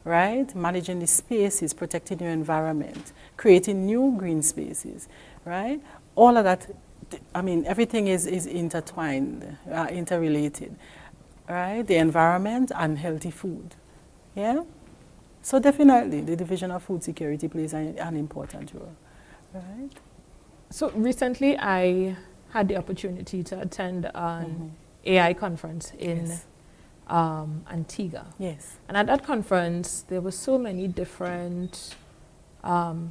right? Managing the spaces, protecting your environment, creating new green spaces, right? All of that, I mean, everything is intertwined, interrelated, right? The environment and healthy food, yeah? So definitely, the Division of Food Security plays an important role, right? So recently, I had the opportunity to attend an AI conference in Antigua. Yes. And at that conference, there were so many different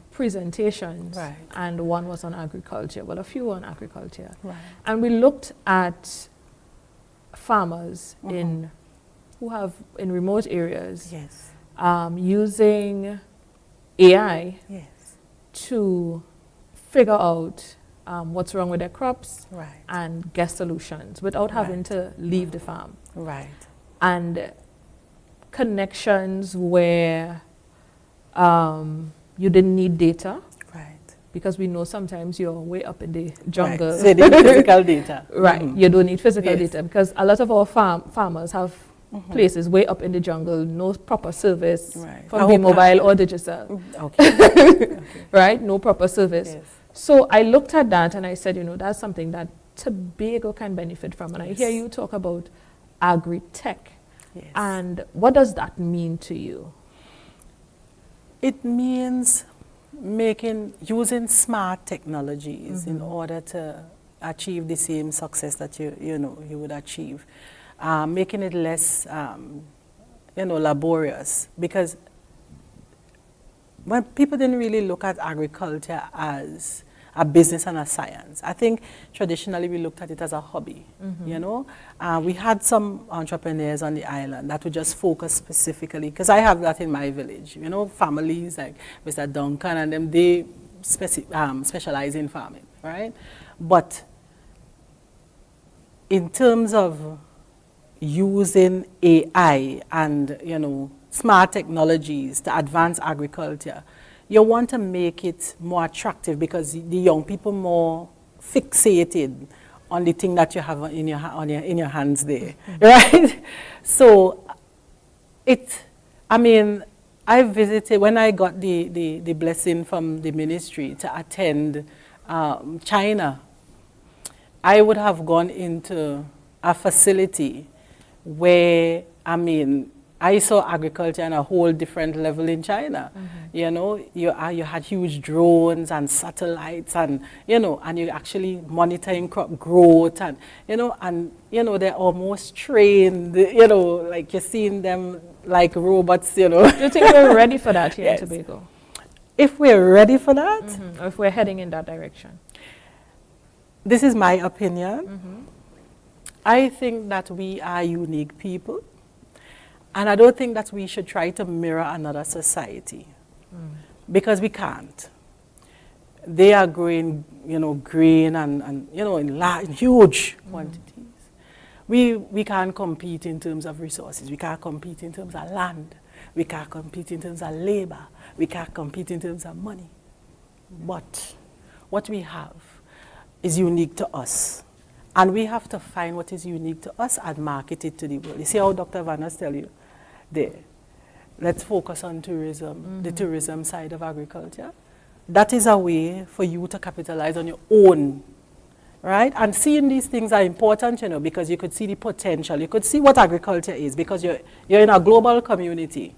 presentations, Right. and one was on agriculture, well, a few on agriculture. Right. And we looked at farmers who have in remote areas, Yes. using AI Yes. to figure out what's wrong with their crops Right. and get solutions without having Right. to leave the farm. Right. And connections where you didn't need data, Right. because we know sometimes you're way up in the jungle. Right. So they need physical data. Right, you don't need physical Yes. data, because a lot of our farmers have places way up in the jungle, no proper service Right. from the mobile or digital, Okay. right? No proper service. Yes. So I looked at that and I said, that's something that Tobago can benefit from. And I hear you talk about agri-tech. Yes. And what does that mean to you? It means using smart technologies in order to achieve the same success that you would achieve, making it less laborious, because when people didn't really look at agriculture as a business and a science. I think traditionally we looked at it as a hobby, We had some entrepreneurs on the island that would just focus specifically, because I have that in my village, families like Mr. Duncan and them, they specialize in farming, right? But in terms of using AI and, smart technologies to advance agriculture, you want to make it more attractive, because the young people more fixated on the thing that you have in your hands there, right? So I visited, when I got the blessing from the ministry to attend China, I would have gone into a facility where, I saw agriculture on a whole different level in China. You had huge drones and satellites, and and you're actually monitoring crop growth, and they're almost trained. Like you're seeing them like robots. Do you think we're ready for that here in Tobago? If we're ready for that, or if we're heading in that direction, this is my opinion. I think that we are unique people. And I don't think that we should try to mirror another society, because we can't. They are growing, grain and in huge quantities. We can't compete in terms of resources. We can't compete in terms of land. We can't compete in terms of labor. We can't compete in terms of money. But what we have is unique to us. And we have to find what is unique to us and market it to the world. You see how Dr. Vannas tell you? There. Let's focus on tourism, the tourism side of agriculture. That is a way for you to capitalize on your own, right? And seeing these things are important, because you could see the potential. You could see what agriculture is, because you're in a global community.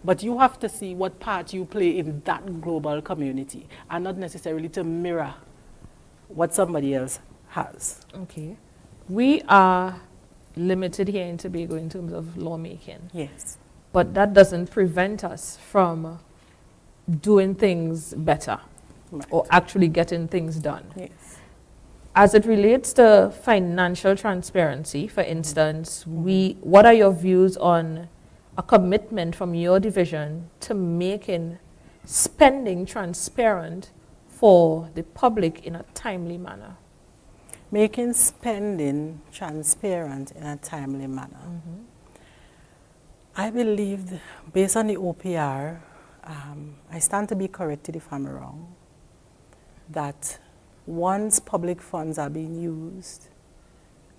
But you have to see what part you play in that global community, and not necessarily to mirror what somebody else has. Okay. We are limited here in Tobago in terms of lawmaking. Yes. But that doesn't prevent us from doing things better, right, or actually getting things done. Yes. As it relates to financial transparency, for instance, what are your views on a commitment from your division to making spending transparent for the public in a timely manner? Making spending transparent in a timely manner. I believe, based on the OPR, I stand to be corrected if I'm wrong, that once public funds are being used,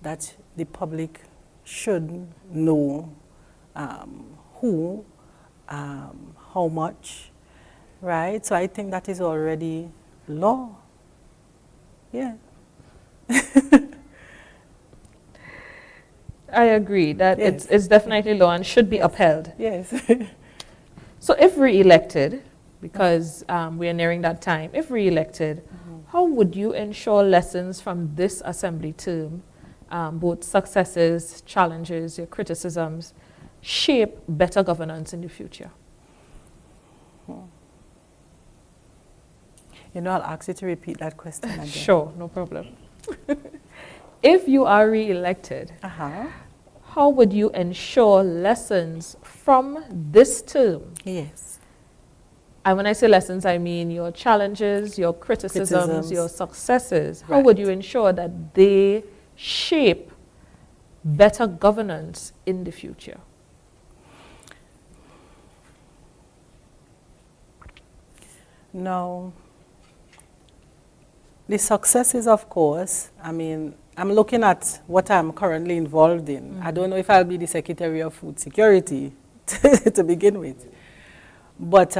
that the public should know who, how much, right? So I think that is already law. Yeah. I agree that Yes. it's definitely law and should be upheld. Yes. So if re-elected, because we are nearing that time, if re-elected, how would you ensure lessons from this assembly term, both successes, challenges, your criticisms, shape better governance in the future? You know, I'll ask you to repeat that question again. Sure, no problem. If you are re-elected, how would you ensure lessons from this term? Yes. And when I say lessons, I mean your challenges, your criticisms, your successes. How would you ensure that they shape better governance in the future? Now, the successes, of course, I mean, I'm looking at what I'm currently involved in. I don't know if I'll be the Secretary of Food Security to begin with. But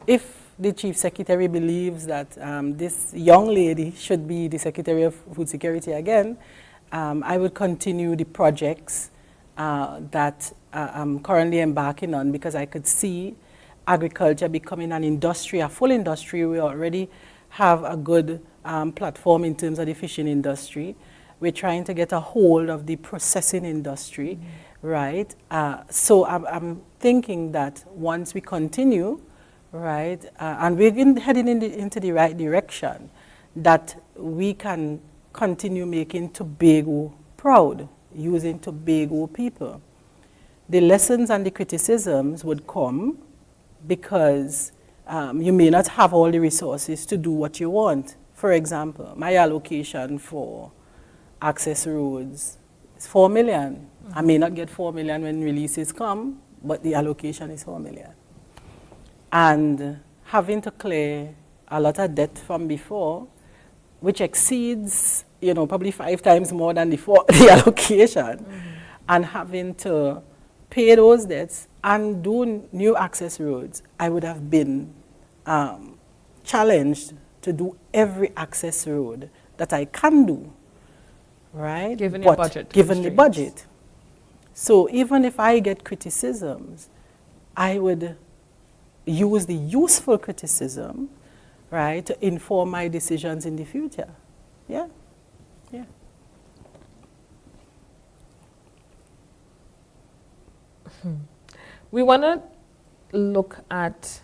if the Chief Secretary believes that this young lady should be the Secretary of Food Security again, I would continue the projects that I'm currently embarking on, because I could see agriculture becoming an industry, a full industry. We already have a good platform in terms of the fishing industry. We're trying to get a hold of the processing industry, right? So I'm thinking that once we continue, right, and we've been heading into the right direction, that we can continue making Tobago proud, using Tobago people. The lessons and the criticisms would come because you may not have all the resources to do what you want. For example, my allocation for access roads is 4 million. I may not get 4 million when releases come, but the allocation is 4 million. And having to clear a lot of debt from before, which exceeds, you know, probably 5 times more than the allocation, and having to pay those debts and do new access roads, I would have been challenged to do every access road that I can do, right? Given your budget. Given the budget. So even if I get criticisms, I would use the useful criticism, right, to inform my decisions in the future. Yeah, yeah. We want to look at,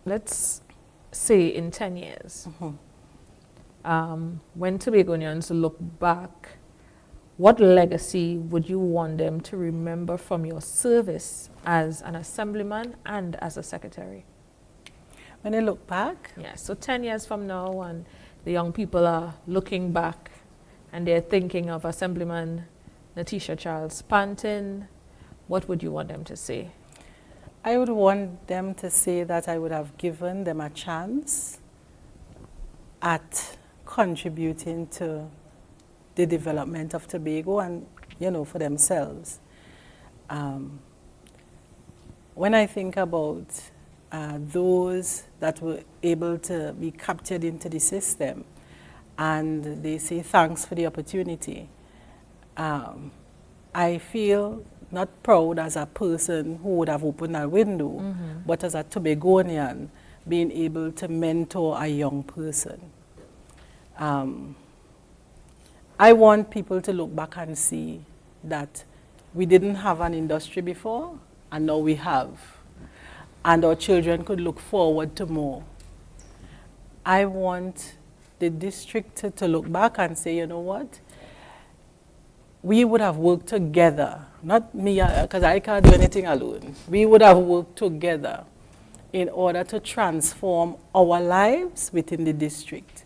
let's say, in 10 years, when Tobagonians look back, what legacy would you want them to remember from your service as an assemblyman and as a secretary? When I look back? Yeah, so 10 years from now, and the young people are looking back and they're thinking of Assemblyman Nathisha Charles-Pantin, what would you want them to say? I would want them to say that I would have given them a chance at contributing to the development of Tobago and, you know, for themselves. When I think about those that were able to be captured into the system and they say thanks for the opportunity, I feel not proud as a person who would have opened a window, but as a Tobagonian being able to mentor a young person. I want people to look back and see that we didn't have an industry before, and now we have. And our children could look forward to more. I want the district to look back and say, you know what? We would have worked together, not me, because I can't do anything alone. We would have worked together in order to transform our lives within the district.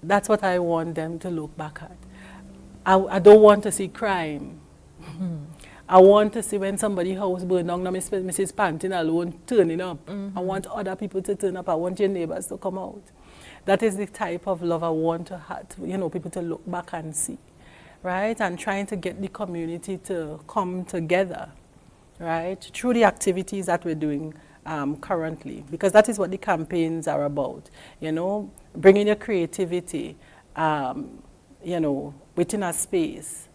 That's what I want them to look back at. I don't want to see crime. I want to see when somebody's house burned down, not Mrs. Pantin alone turning up. I want other people to turn up. I want your neighbors to come out. That is the type of love I want to have, you know, people to look back and see, right? And trying to get the community to come together, right? Through the activities that we're doing currently, because that is what the campaigns are about, you know, bringing your creativity, you know, within a space,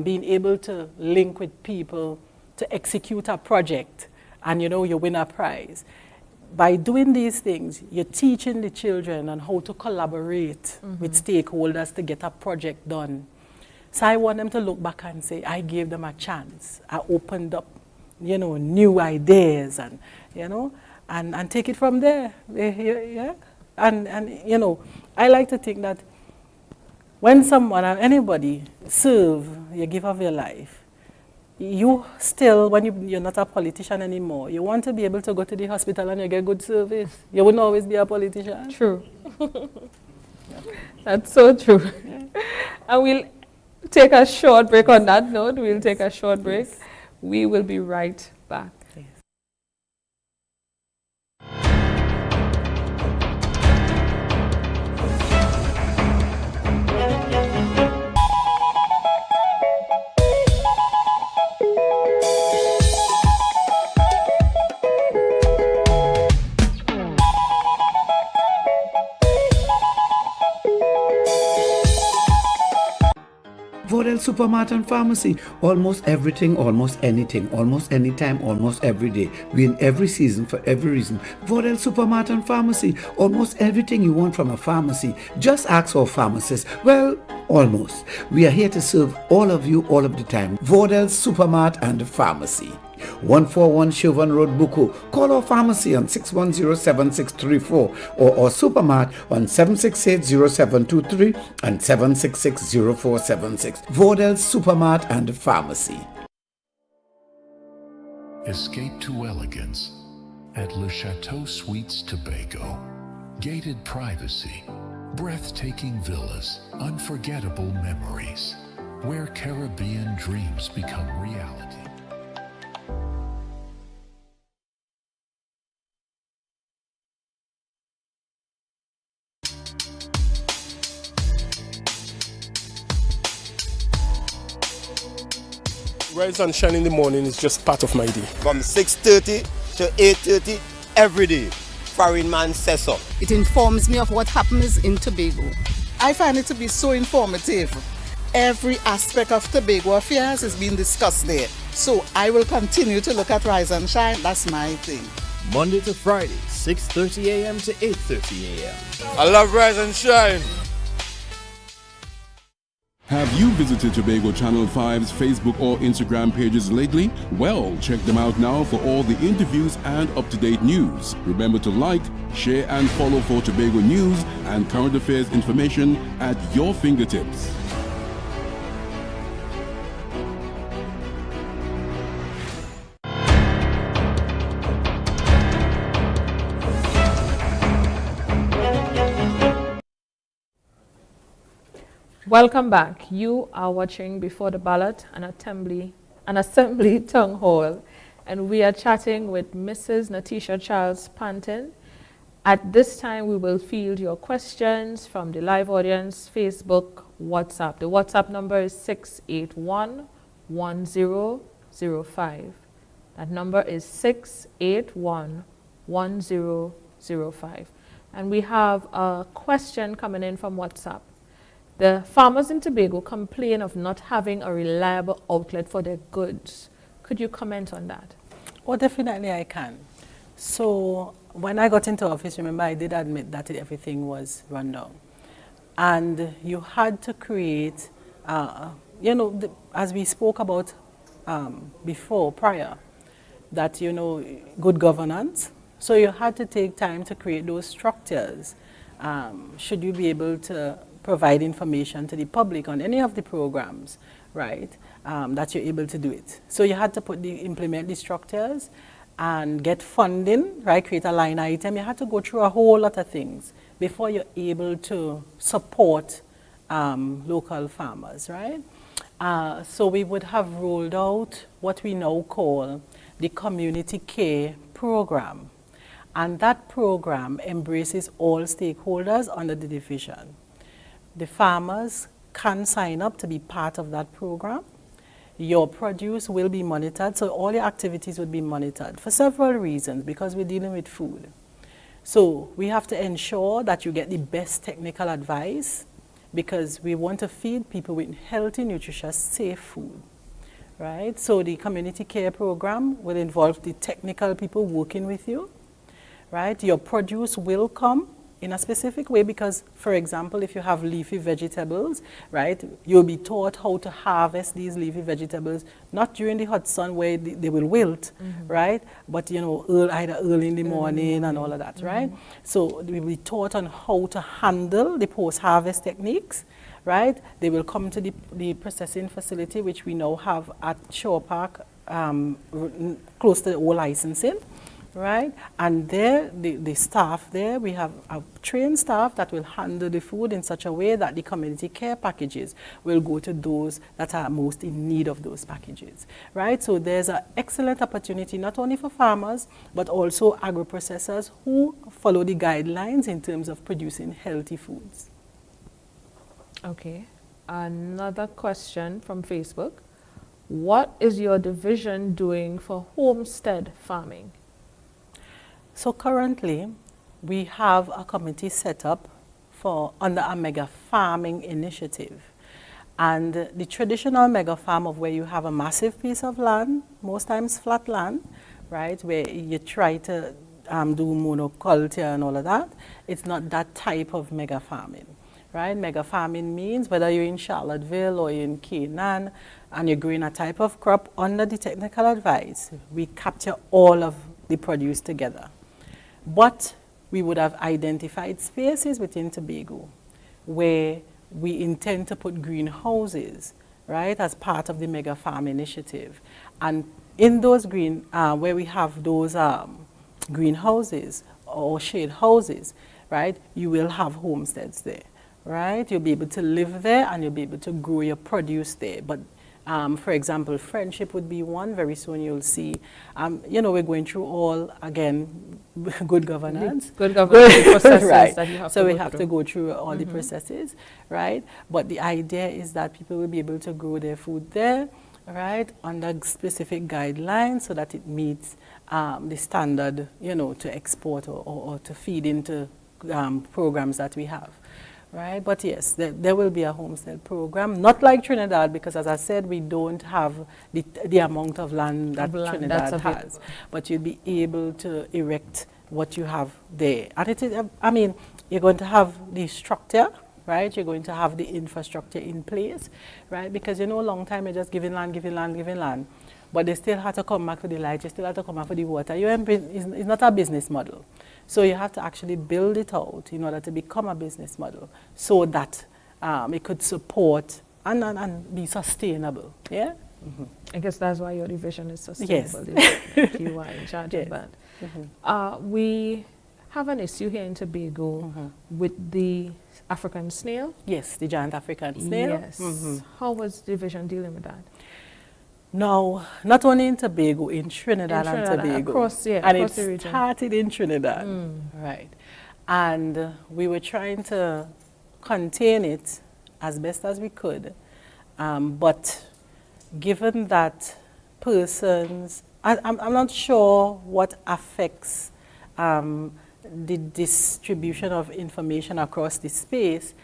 being able to link with people to execute a project, and, you know, you win a prize. By doing these things, you're teaching the children on how to collaborate with stakeholders to get a project done. So I want them to look back and say, I gave them a chance. I opened up, you know, new ideas, and, you know, and take it from there. Yeah? And you know, I like to think that when someone or anybody serve, you give of your life, you still, when you're not a politician anymore, you want to be able to go to the hospital and you get good service. You wouldn't always be a politician. True. That's so true. And we'll take a short break on that note. We'll take a short break. We will be right back. Vodel Supermart and Pharmacy. Almost everything, almost anything, almost anytime, almost every day. We in every season for every reason. Vodel Supermart and Pharmacy. Almost everything you want from a pharmacy. Just ask our pharmacist. Well, almost. We are here to serve all of you all of the time. Vodel Supermart and Pharmacy. 141 Chauvin Road, Buku. Call our pharmacy on 610-7634 or our supermart on 768-0723 and 766-0476. Vodel Supermart and Pharmacy. Escape to elegance at Le Chateau Suites Tobago. Gated privacy, breathtaking villas, unforgettable memories, where Caribbean dreams become reality. Rise and shine in the morning is just part of my day. From 6:30 to 8:30 every day. Foreign man says so. It informs me of what happens in Tobago. I find it to be so informative. Every aspect of Tobago affairs is being discussed there. So I will continue to look at Rise and Shine. That's my thing. Monday to Friday, 6:30 a.m. to 8:30 a.m. I love Rise and Shine. Have you visited Tobago Channel 5's Facebook or Instagram pages lately? Well, check them out now for all the interviews and up-to-date news. Remember to like, share and follow for Tobago news and current affairs information at your fingertips. Welcome back. You are watching Before the Ballot, an Assembly Town Hall, and we are chatting with Mrs. Nathisha Charles-Pantin. At this time, we will field your questions from the live audience, Facebook, WhatsApp. The WhatsApp number is 681-1005. That number is 681-1005. And we have a question coming in from WhatsApp. The farmers in Tobago complain of not having a reliable outlet for their goods. Could you comment on that? Oh, definitely I can. So when I got into office, remember, I did admit that everything was run down. And you had to create, you know, as we spoke about prior, that, you know, good governance. So you had to take time to create those structures. Should you be able to provide information to the public on any of the programs, right, that you're able to do it. So you had to implement the structures and get funding, right, create a line item. You had to go through a whole lot of things before you're able to support local farmers, right? So we would have rolled out what we now call the Community Care Program. And that program embraces all stakeholders under the division. The farmers can sign up to be part of that program. Your produce will be monitored, so all your activities would be monitored for several reasons, because we're dealing with food. So we have to ensure that you get the best technical advice, because we want to feed people with healthy, nutritious, safe food, right? So the community care program will involve the technical people working with you, right? Your produce will come in a specific way, because, for example, if you have leafy vegetables, right, you'll be taught how to harvest these leafy vegetables, not during the hot sun where they will wilt, right, but, you know, either early in the morning and all of that, right? So we'll be taught on how to handle the post-harvest techniques, right? They will come to the processing facility, which we now have at Shore Park, close to the old licensing, right? And there, the staff there, we have a trained staff that will handle the food in such a way that the community care packages will go to those that are most in need of those packages, right? So there's an excellent opportunity not only for farmers, but also agro-processors who follow the guidelines in terms of producing healthy foods. Okay. Another question from Facebook. What is your division doing for homestead farming? So currently, we have a committee set up under a mega farming initiative. And the traditional mega farm of where you have a massive piece of land, most times flat land, right, where you try to do monoculture and all of that, it's not that type of mega farming, right? Mega farming means whether you're in Charlottesville or you're in Canaan and you're growing a type of crop under the technical advice, we capture all of the produce together. But we would have identified spaces within Tobago where we intend to put greenhouses, right, as part of the mega farm initiative. And in those where we have those greenhouses or shade houses, right, you will have homesteads there, right? You'll be able to live there and you'll be able to grow your produce there. But for example, Friendship would be one. Very soon you'll see, you know, we're going through all, again, good governance. Good governance processes right. that you have so to we go have through. to go through all the processes, right? But the idea is that people will be able to grow their food there, right, under specific guidelines so that it meets the standard, you know, to export or to feed into programs that we have. Right, but yes, there will be a homestead program, not like Trinidad, because as I said, we don't have the amount of land that Trinidad has. But you'll be able to erect what you have there. And it is, I mean, you're going to have the structure, right? You're going to have the infrastructure in place, right? Because, you know, a long time you're just giving land. But they still have to come back for the light, you still have to come back for the water. It's not a business model. So you have to actually build it out in order to become a business model so that it could support and be sustainable. Yeah? I guess that's why your division is sustainable. Yes. You are in charge of that. We have an issue here in Tobago with the African snail. Yes, the giant African snail. Yes. How was the division dealing with that? No, not only in Tobago, in Trinidad and Tobago. Across the region. It started in Trinidad, right. And we were trying to contain it as best as we could. But given that persons, I'm not sure what affects the distribution of information across the space,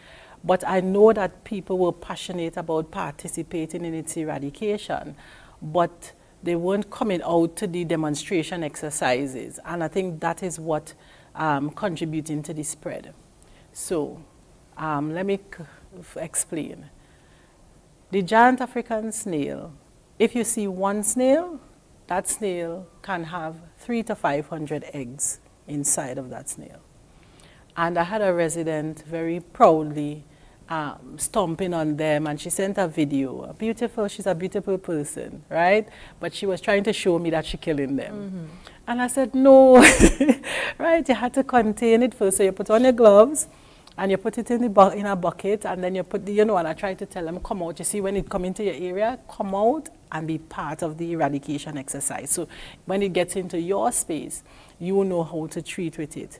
but I know that people were passionate about participating in its eradication, but they weren't coming out to the demonstration exercises. And I think that is what contributing to the spread. So let me explain. The giant African snail, if you see one snail, that snail can have 300 to 500 eggs inside of that snail. And I had a resident very proudly stomping on them, and she sent a video. She's a beautiful person, right? But she was trying to show me that she's killing them. And I said, no, right? You had to contain it first. So you put on your gloves, and you put it in a bucket, and then you put and I tried to tell them, come out. You see, when it come into your area, come out and be part of the eradication exercise. So when it gets into your space, you know how to treat with it.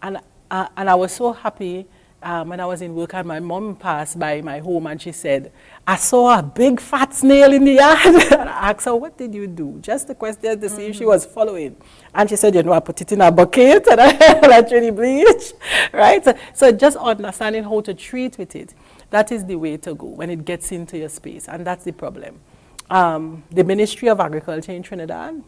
And I was so happy when I was in work and my mom passed by my home and she said, I saw a big fat snail in the yard. And I asked her, what did you do? Just the question to see if she was following. And she said, you know, I put it in a bucket and I let it bleach, right? So just understanding how to treat with it, that is the way to go when it gets into your space, and that's the problem. The Ministry of Agriculture in Trinidad,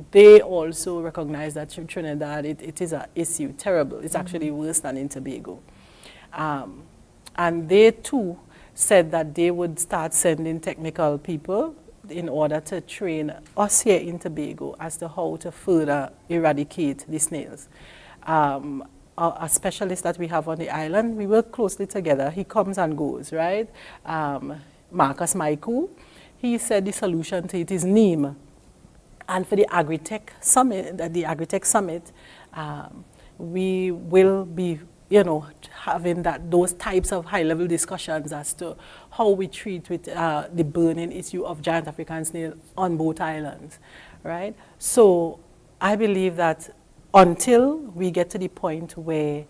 they also recognize that in Trinidad it is an issue, terrible. It's actually worse than in Tobago. And they too said that they would start sending technical people in order to train us here in Tobago as to how to further eradicate the snails. A specialist that we have on the island, we work closely together. He comes and goes, right? Marcus Maiku, he said the solution to it is neem. And for the Agritech Summit, we will be, you know, having those types of high-level discussions as to how we treat with the burning issue of giant African snail on both islands, right? So I believe that until we get to the point where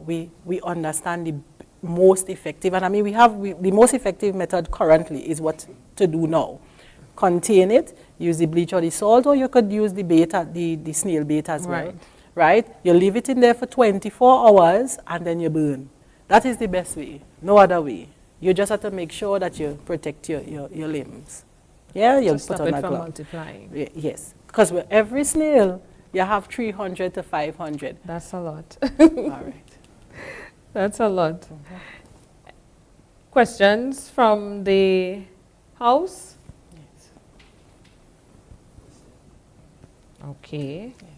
we understand the most effective, and I mean the most effective method currently is what to do now. Contain it, use the bleach or the salt, or you could use the bait, the snail bait as well. Right? You leave it in there for 24 hours and then you burn. That is the best way, no other way. You just have to make sure that you protect your limbs. Yeah, you put on a glove. Multiplying. Yes, because with every snail, you have 300 to 500. That's a lot. All right. That's a lot. Questions from the house? Yes. Okay. Yes.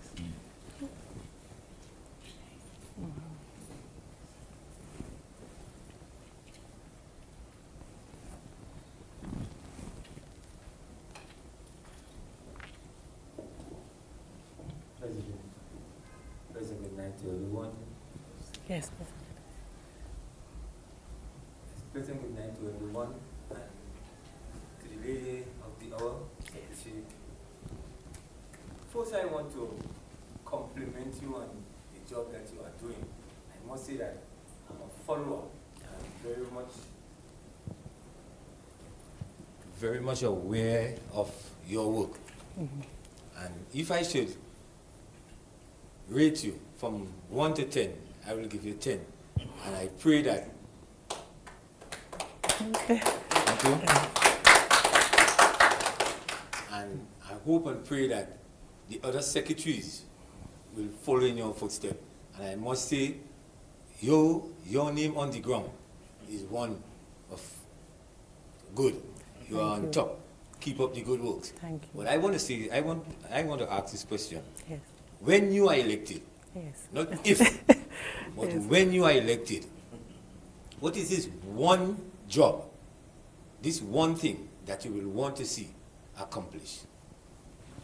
President, good night to everyone. Yes. President, good night to everyone, and to the lady of the hour. Yes. First, I want to compliment you on the job that you are doing. I must say that I'm a follower. I'm very much aware of your work. And if I should rate you from 1 to 10, I will give you 10. And I pray that. Okay. Thank you. And I hope and pray that the other secretaries will follow in your footsteps. And I must say, your name on the ground is one of good. You are on top. Keep up the good works. Thank you. But I want to say, I want to ask this question. Yes. When you are elected, yes. Not if, but yes. When you are elected, what is this one job, this one thing that you will want to see accomplished?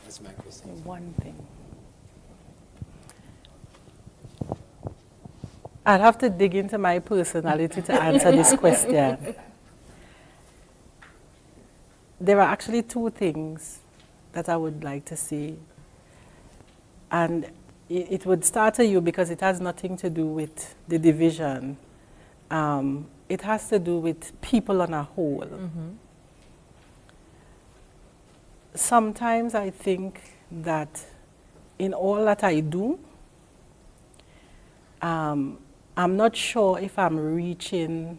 That's my question. One thing. I'll have to dig into my personality to answer this question. There are actually two things that I would like to see. And it would startle you because it has nothing to do with the division. It has to do with people on a whole. Mm-hmm. Sometimes I think that in all that I do, I'm not sure if I'm reaching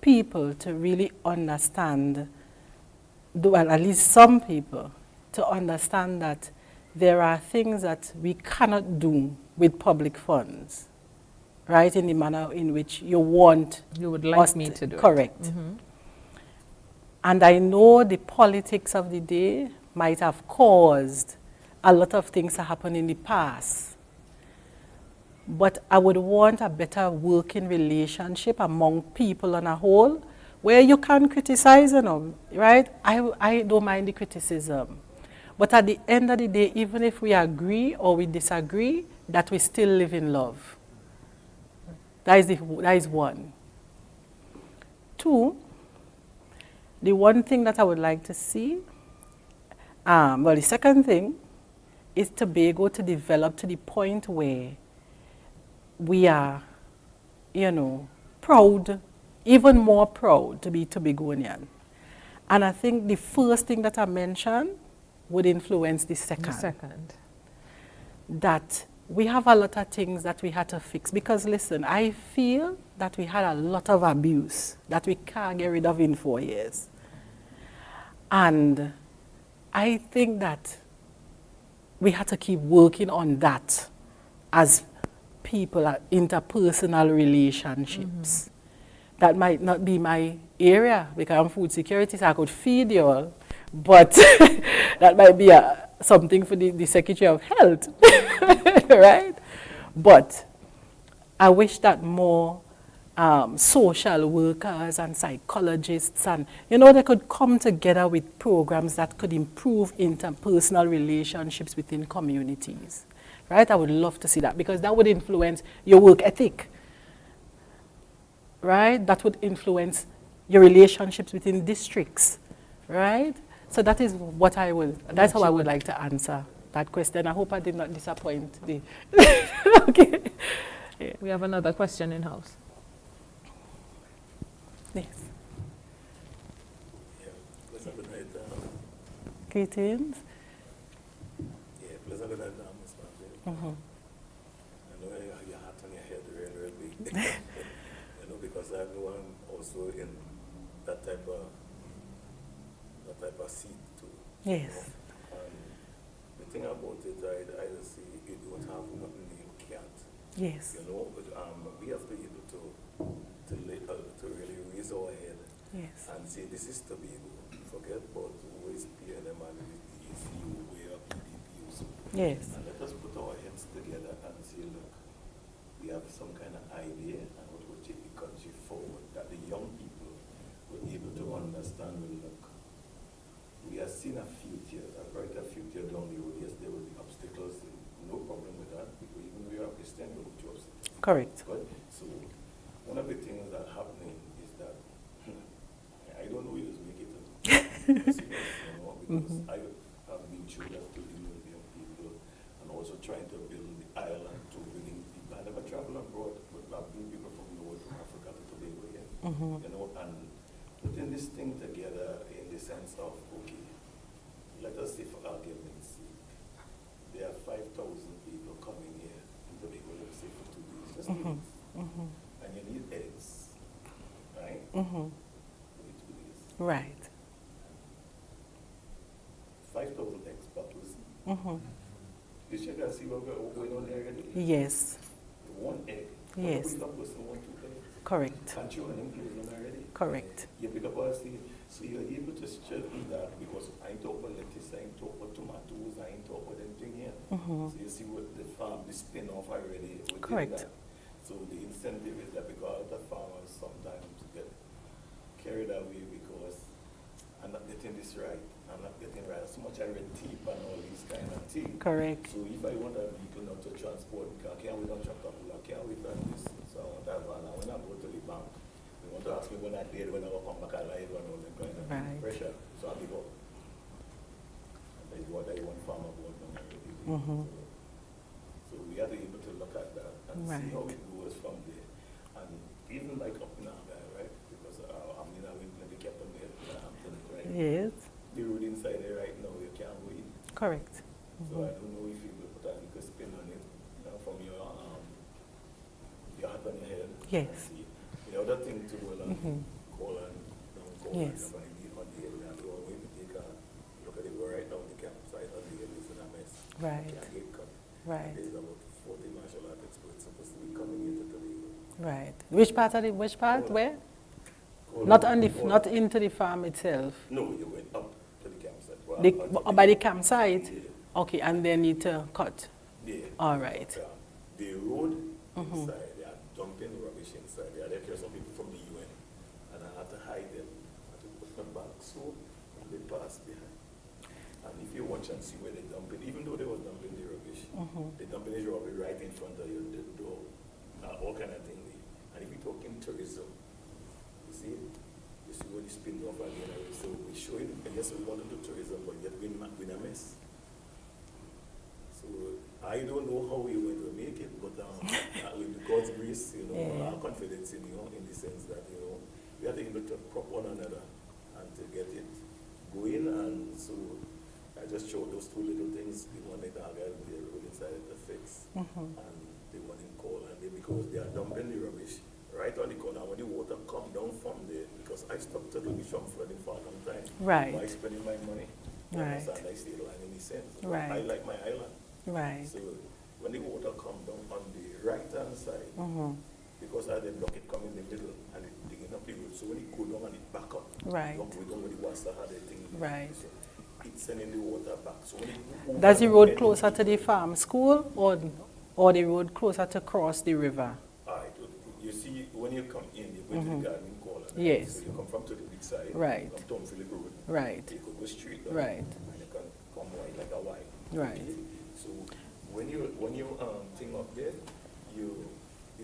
people to really understand, well, at least some people, to understand that there are things that we cannot do with public funds, right, in the manner in which you want you would like me to do correct. It. Mm-hmm. And I know the politics of the day might have caused a lot of things to happen in the past. But I would want a better working relationship among people on a whole, where you can criticize, right? I don't mind the criticism. But at the end of the day, even if we agree or we disagree, that we still live in love. That is one. Two, the one thing that I would like to see, well, the second thing is Tobago to develop to the point where we are you know, proud, even more proud to be Tobagonian. And I think the first thing that I mentioned would influence the second. That we have a lot of things that we had to fix. Because listen, I feel that we had a lot of abuse that we can't get rid of in 4 years. And I think that we had to keep working on that as people, interpersonal relationships. That might not be my area because I'm food security, so I could feed you all. But that might be something for the Secretary of Health, right? But I wish that more social workers and psychologists and, you know, they could come together with programs that could improve interpersonal relationships within communities, right? I would love to see that because that would influence your work ethic, right? That would influence your relationships within districts, right? So that is what I will, that's how I would like to answer that question. I hope I did not disappoint the, okay. Yeah. We have another question in-house. Yes. Yeah, pleasant good night. Greetings. Yeah, pleasant good night, Ms. Pantin. I know your heart on your head really big. You know, because I know I'm also in that type of seat too. Yes. You know? The thing about it, I see you don't have nothing you can't. Yes. You know, but, we have to be able to really raise our head. Yes. And say this is Tobago. Forget about who is PNM and the ECU, where PDP also. Yes. And let us put our heads together and say, look, we have some kind of idea and what will take the country forward, that the young people will be able to understand, well, look, we have seen a future, a brighter future down the road. Yes, there will be obstacles, no problem with that, because even we are Christian, we will go through obstacles. Correct. But, so, one of the things that happening is that, I don't know who's make it, you know, because I have been through that to deal with young people, and also trying to build the island to bring people. I never travel abroad, but I've been people from North Africa to Tobago here, you know, and putting this thing together in the sense of, okay, let us say for argument's sake, there are 5,000 people coming here in Tobago, let's say for 2 days, just 2 days, and you need eggs, right? For the 2 days. Right. 5,000 eggs per person. You check and see what's going on there already? Yes. 1 egg. Yes. Per person, 1, 2 eggs. Correct. Can't you include them already? Correct. You pick up a seed, so you're able to strengthen that because I ain't talk about lettuce, I ain't talk about tomatoes, I ain't talk about anything here. So you see what the farm, the spin-off already. Correct. That. So the incentive is that because the farmers sometimes get carried away because I'm not getting this right, I'm not getting right. So much I read tape and all these kind of things. Correct. So if I want a vehicle not to transport, I can't wait on tractor pull, I can't wait on this. So I want that van. And when I go to the bank, they want to ask me when I did, when I will come back alive and all that kind of pressure. So I give up. And that is what I want farmer board now already. So we are able to look at that and see how it goes from there. And even like up now, right? Because I mean, I went to the captain there, right? Yes. The road inside there right now, you can't go in. Correct. So I don't know if you will put a little spin on it, you know, from your hat on your head. Yes. See. The other thing to go and call and yes. on the area, and go away to take a look at it right now, the campsite on the area is in a mess. Right. Can't get cut. Right. There's about 40 martial art experts supposed to be coming into Tobago. Right. Which part? Where? Not into the farm itself. No, you went up to the campsite. Well, by the campsite? Yeah. Okay, and then you cut? Yeah. All right. The road inside, they are dumping rubbish inside. They are there some people from the UN, and I had to hide them. I had to put them back so they pass behind. And if you watch and see where they dump it, even though they were dumping the rubbish, they dumping the rubbish right in front of you, the door, all kind of thing. And if you're talking tourism, you see where the spin off again. So we show it, yes, we want to do tourism, but yet we're in a mess. So I don't know how we're going to make it, but with God's grace, you know, our confidence in you, in the sense that, you know, we are able to prop one another and to get it going. And so I just showed those two little things, the one in Argyle, the road inside the fix, and the one in Cole, and because they are dumping the rubbish right on the corner. When the water come down from there, because I stopped Turtle Beach from flooding for a long time. Right. By spending my money. Right. And I stay line in the sense. Right. I like my island. Right. So when the water come down on the right-hand side, because I had a blockade come in the middle and it digging up the road, so when it go down and it back up, right. we don't really water had a thing. Right. So it's sending the water back. So when it does the road closer to the farm school or the road closer to cross the river? You see, when you come in, you go to the garden corner. Yes. So you come from to the big side. Right. From Tom Philip Road. Right. You could go straight down. Right. And you can come wide like a Y. Right. Okay? So when you thing up there, you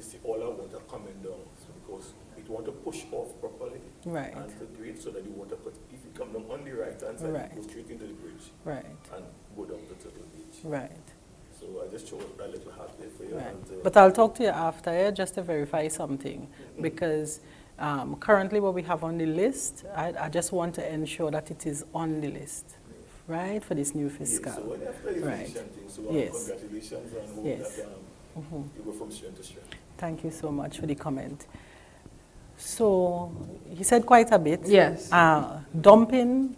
see all our water coming down. So because it want to push off properly. Right. And to create so that the water could, if you come down on the right hand side, right. go straight into the bridge. Right. And go down to Turtle Beach. Right. So I just showed that little heart there for you. Right. And, but I'll talk to you after just to verify something, because currently what we have on the list, I just want to ensure that it is on the list, right, for this new fiscal. Yes, so when after the right. thing, so yes. Congratulations and hope yes. that you go from strength to strength. Thank you so much for the comment. So he said quite a bit. Yes. Dumping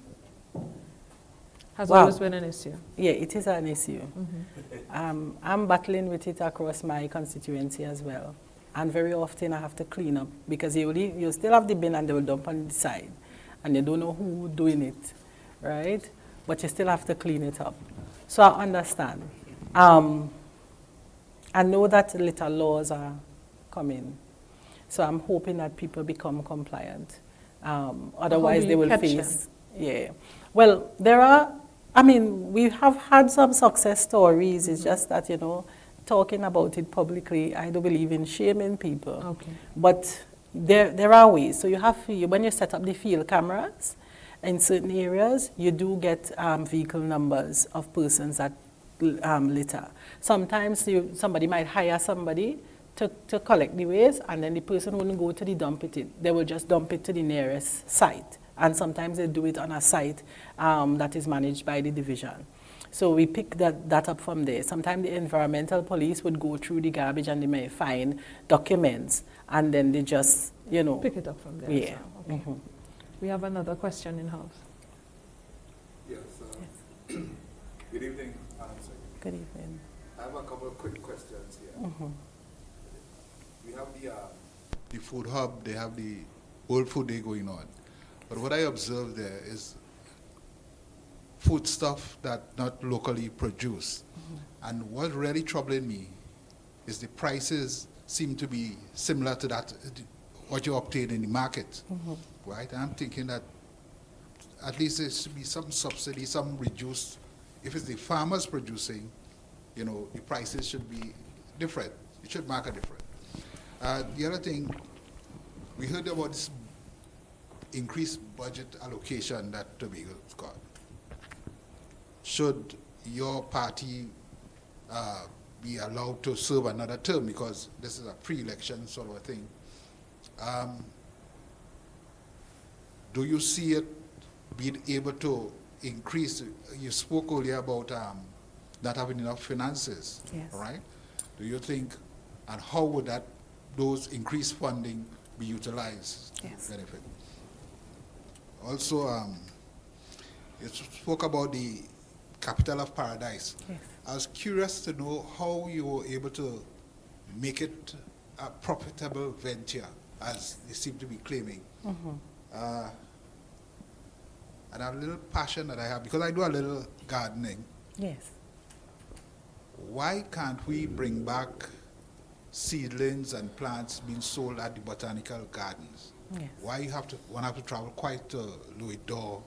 has always been an issue. Yeah, it is an issue. I'm battling with it across my constituency as well. And very often I have to clean up because you still have the bin and they will dump on the side. And you don't know who's doing it, right? But you still have to clean it up. So I understand. I know that little laws are coming. So I'm hoping that people become compliant. Otherwise they will face. Yeah. Well, we have had some success stories. It's just that, you know, talking about it publicly, I don't believe in shaming people. Okay. But there are ways. So when you set up the field cameras in certain areas, you do get vehicle numbers of persons that litter. Sometimes somebody might hire somebody to collect the waste, and then the person wouldn't go to the dump it. They will just dump it to the nearest site. And sometimes they do it on a site that is managed by the division. So we pick that up from there. Sometimes the environmental police would go through the garbage and they may find documents, and then they just, you know. Pick it up from there. Yeah. So, okay. We have another question in-house. Yes. Good evening, Madam Secretary. Good evening. I have a couple of quick questions here. We have the food hub, they have the World Food Day going on. But what I observed there is food stuff that not locally produced. And what's really troubling me is the prices seem to be similar to that, what you obtain in the market, right? And I'm thinking that at least there should be some subsidy, some reduced. If it's the farmers producing, you know, the prices should be different. It should mark a difference. The other thing, we heard about this increased budget allocation that Tobago's got. Should your party be allowed to serve another term, because this is a pre-election sort of a thing, do you see it being able to increase? You spoke earlier about not having enough finances, yes. right? Do you think, and how would those increased funding be utilized yes. to benefit? Also, you spoke about the capital of paradise. Yes. I was curious to know how you were able to make it a profitable venture, as they seem to be claiming. And a little passion that I have, because I do a little gardening. Yes. Why can't we bring back seedlings and plants being sold at the botanical gardens? Yes. Why one have to travel quite to Louis D'Or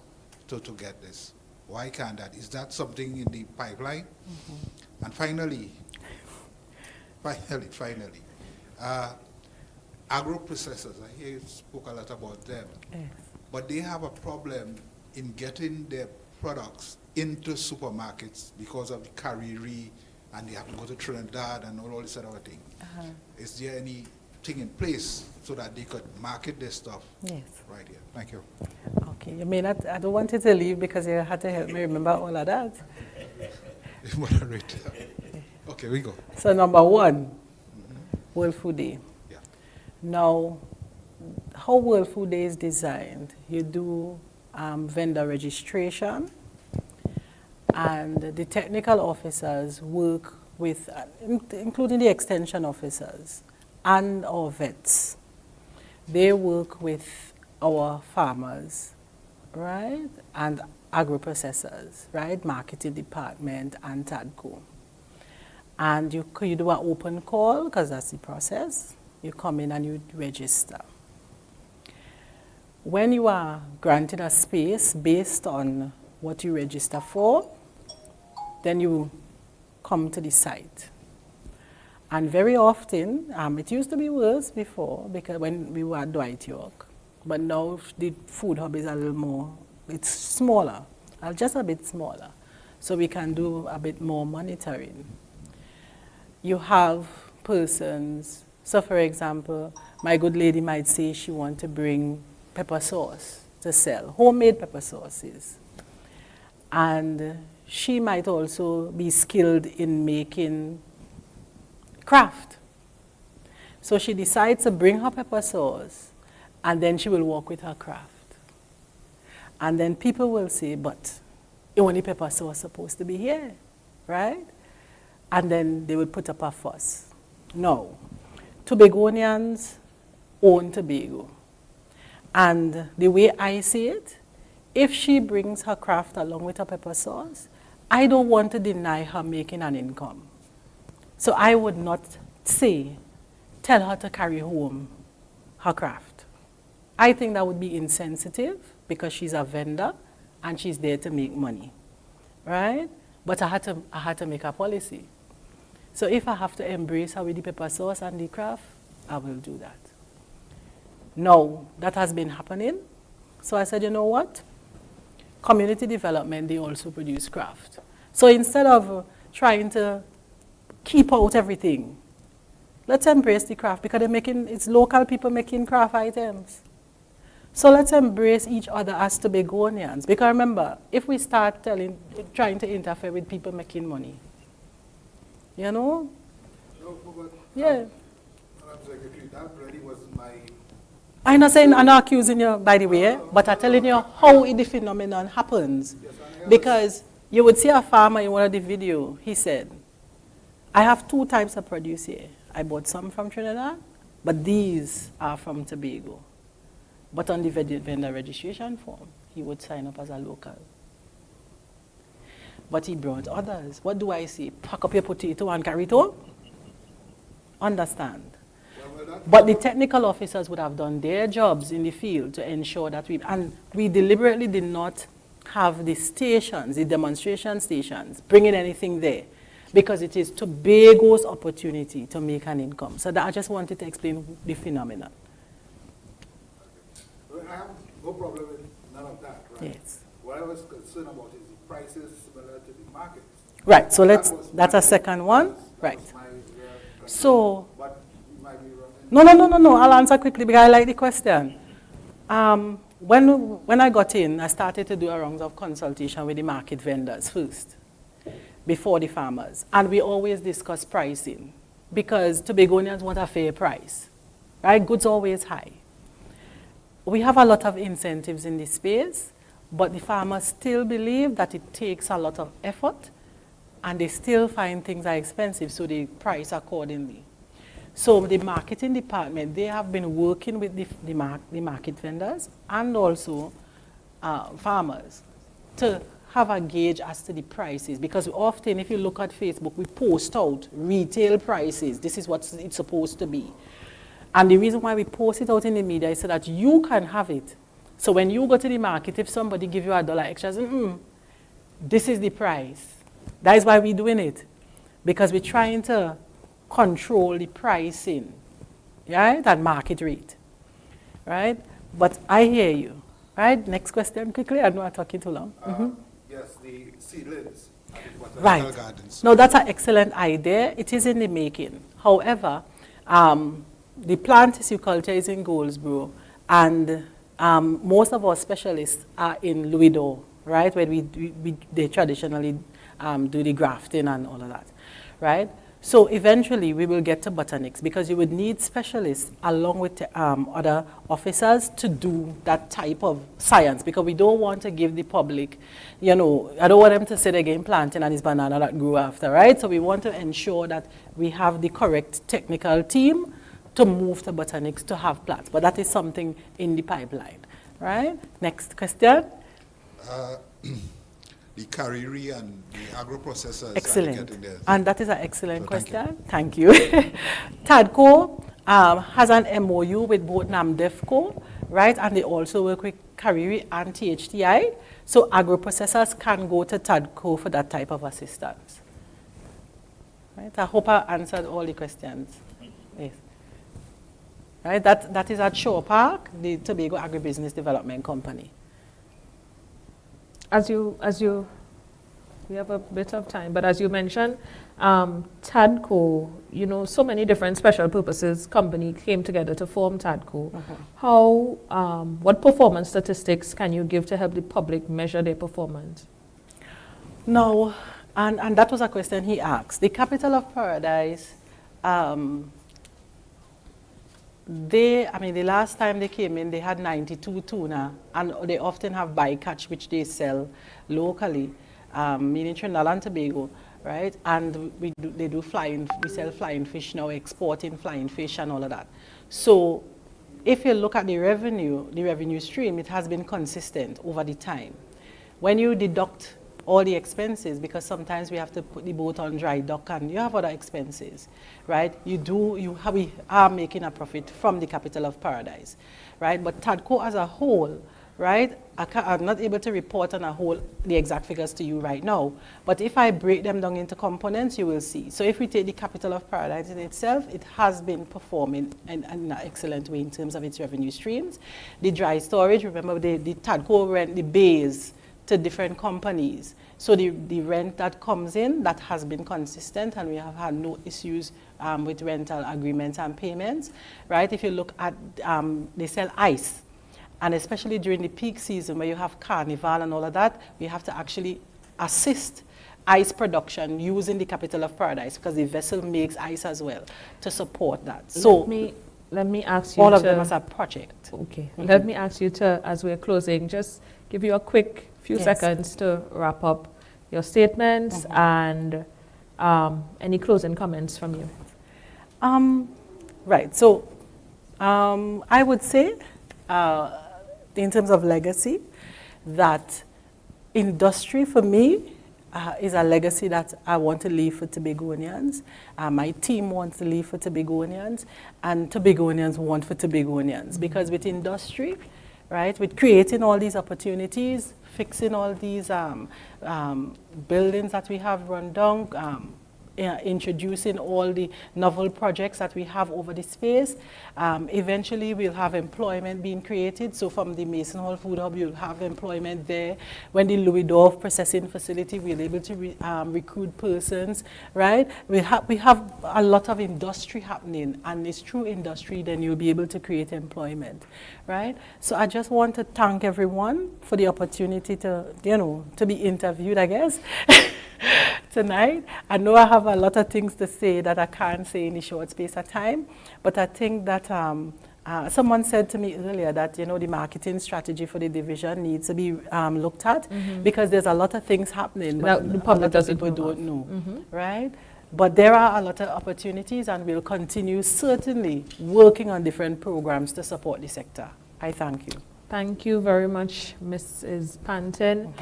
to get this? Why can't that? Is that something in the pipeline? And finally, agro-processors, I hear you spoke a lot about them, yes. but they have a problem in getting their products into supermarkets because of the carrier and they have to go to Trinidad and all this other thing. Is there anything in place so that they could market their stuff right here? Thank you. Okay, you may not, I don't want you to leave because you had to help me remember all of that. Moderator. Okay, we go. So number one, World Food Day. Yeah. Now, how World Food Day is designed, you do vendor registration, and the technical officers work with, including the extension officers and our vets. They work with our farmers, right, and agro-processors, right, marketing department and TADCO. And you do an open call, because that's the process. You come in and you register. When you are granted a space based on what you register for, then you come to the site. And very often, it used to be worse before, because when we were at Dwight York, but now the food hub is a little more, it's smaller, just a bit smaller, so we can do a bit more monitoring. You have persons, so for example, my good lady might say she wants to bring pepper sauce to sell, homemade pepper sauces. And she might also be skilled in making craft. So she decides to bring her pepper sauce, and then she will walk with her craft. And then people will say, but only pepper sauce supposed to be here, right? And then they will put up a fuss. No, Tobagonians own Tobago. And the way I see it, if she brings her craft along with her pepper sauce, I don't want to deny her making an income. So I would not tell her to carry home her craft. I think that would be insensitive because she's a vendor and she's there to make money, right? But I had to make a policy. So if I have to embrace her with the pepper sauce and the craft, I will do that. No, that has been happening. So I said, you know what? Community development, they also produce craft. So instead of trying to keep out everything, let's embrace the craft because it's local people making craft items. So let's embrace each other as Tobagonians. Because remember, if we start trying to interfere with people making money, you know? No, but, yeah. Madam Secretary, that really wasn't my... I'm not accusing you, by the way, but I'm telling you how the phenomenon happens. Because you would see a farmer in one of the videos, he said, I have 2 types of produce here. I bought some from Trinidad, but these are from Tobago. But on the vendor registration form, he would sign up as a local. But he brought others. What do I say? Pack up your potato and carry it home? Understand. But the technical officers would have done their jobs in the field to ensure that we deliberately did not have the stations, the demonstration stations, bringing anything there, because it is Tobago's opportunity to make an income. So that I just wanted to explain the phenomenon. I have no problem with none of that, right? Yes. What I was concerned about is the prices similar to the market. Right, so that's a second one. Right. So, but you might be wrong. No, I'll answer quickly because I like the question. When I got in, I started to do a round of consultation with the market vendors first, before the farmers. And we always discuss pricing because Tobagonians want a fair price, right? Goods always high. We have a lot of incentives in this space, but the farmers still believe that it takes a lot of effort and they still find things are expensive, so they price accordingly. So the marketing department, they have been working with the market vendors and also farmers to have a gauge as to the prices, because often if you look at Facebook, we post out retail prices. This is what it's supposed to be. And the reason why we post it out in the media is so that you can have it. So when you go to the market, if somebody gives you $1 extra, this is the price. That is why we're doing it. Because we're trying to control the pricing, right, at market rate, right? But I hear you, right? Next question quickly. I know I'm talking too long. Yes, the seedlings at the Right. Gardens. No, that's an excellent idea. It is in the making. However, the plant culture is in Goldsboro, and most of our specialists are in Louis d'Or, right, where they traditionally do the grafting and all of that, right? So eventually we will get to botanics, because you would need specialists along with other officers to do that type of science, because we don't want to give the public, I don't want them to sit again planting and it's banana that grew after, right? So we want to ensure that we have the correct technical team to move to botanics to have plants, but that is something in the pipeline, right? Next question. The Kariri and the agro-processors. Excellent. And that is an excellent question. Thank you. TADCO has an MOU with both NAMDEFCO, right? And they also work with Kariri and THTI. So agro-processors can go to TADCO for that type of assistance. Right? I hope I answered all the questions. Yes. Right? That is at Shore Park, the Tobago Agribusiness Development Company. We have a bit of time, but as you mentioned, TADCO, so many different special purposes company came together to form TADCO. What performance statistics can you give to help the public measure their performance? No, and that was a question he asked. The Capital of Paradise, the last time they came in, they had 92 tuna, and they often have bycatch, which they sell locally, meaning Trinidad and Tobago, right? And we sell flying fish now, exporting flying fish and all of that. So if you look at the revenue stream, it has been consistent over the time. When you deduct all the expenses, because sometimes we have to put the boat on dry dock and you have other expenses, right? We are making a profit from the Capital of Paradise, right? But TADCO as a whole, right? I'm not able to report on the exact figures to you right now, but if I break them down into components, you will see. So if we take the Capital of Paradise in itself, it has been performing in an excellent way in terms of its revenue streams. The dry storage, remember the TADCO rent the bays to different companies. So the rent that comes in, that has been consistent, and we have had no issues with rental agreements and payments, right? If you look at, they sell ice, and especially during the peak season where you have carnival and all of that, we have to actually assist ice production using the Capital of Paradise, because the vessel makes ice as well to support that. So let me ask you all of them as a project. Okay. Let me ask you to, as we're closing, just give you a quick few seconds to wrap up your statements and any closing comments from you. Right. So I would say, in terms of legacy, that industry for me is a legacy that I want to leave for Tobagonians. My team wants to leave for Tobagonians, and Tobagonians want for Tobagonians. Because with industry, right, with creating all these opportunities, fixing all these buildings that we have run down, introducing all the novel projects that we have over the space. Eventually we'll have employment being created. So from the Mason Hall Food Hub, you'll have employment there. When the Louis d'Or processing facility, we're able to recruit persons, right? We have a lot of industry happening, and it's through industry then you'll be able to create employment, right? So I just want to thank everyone for the opportunity to, to be interviewed, I guess. Tonight. I know I have a lot of things to say that I can't say in a short space of time, but I think that someone said to me earlier that, the marketing strategy for the division needs to be looked at, because there's a lot of things happening but the public people don't know, right? But there are a lot of opportunities, and we'll continue certainly working on different programs to support the sector. I thank you. Thank you very much, Mrs. Pantin.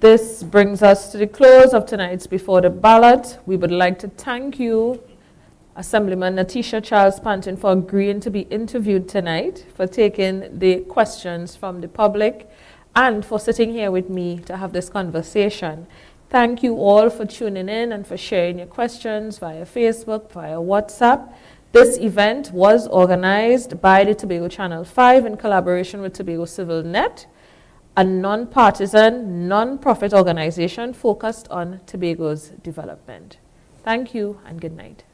This brings us to the close of tonight's Before the Ballot. We would like to thank you, Assemblyman Nathisha Charles-Pantin, for agreeing to be interviewed tonight, for taking the questions from the public, and for sitting here with me to have this conversation. Thank you all for tuning in and for sharing your questions via Facebook, via WhatsApp. This event was organized by the Tobago Channel 5 in collaboration with Tobago CivilNET. a non-partisan, non-profit organization focused on Tobago's development. Thank you and good night.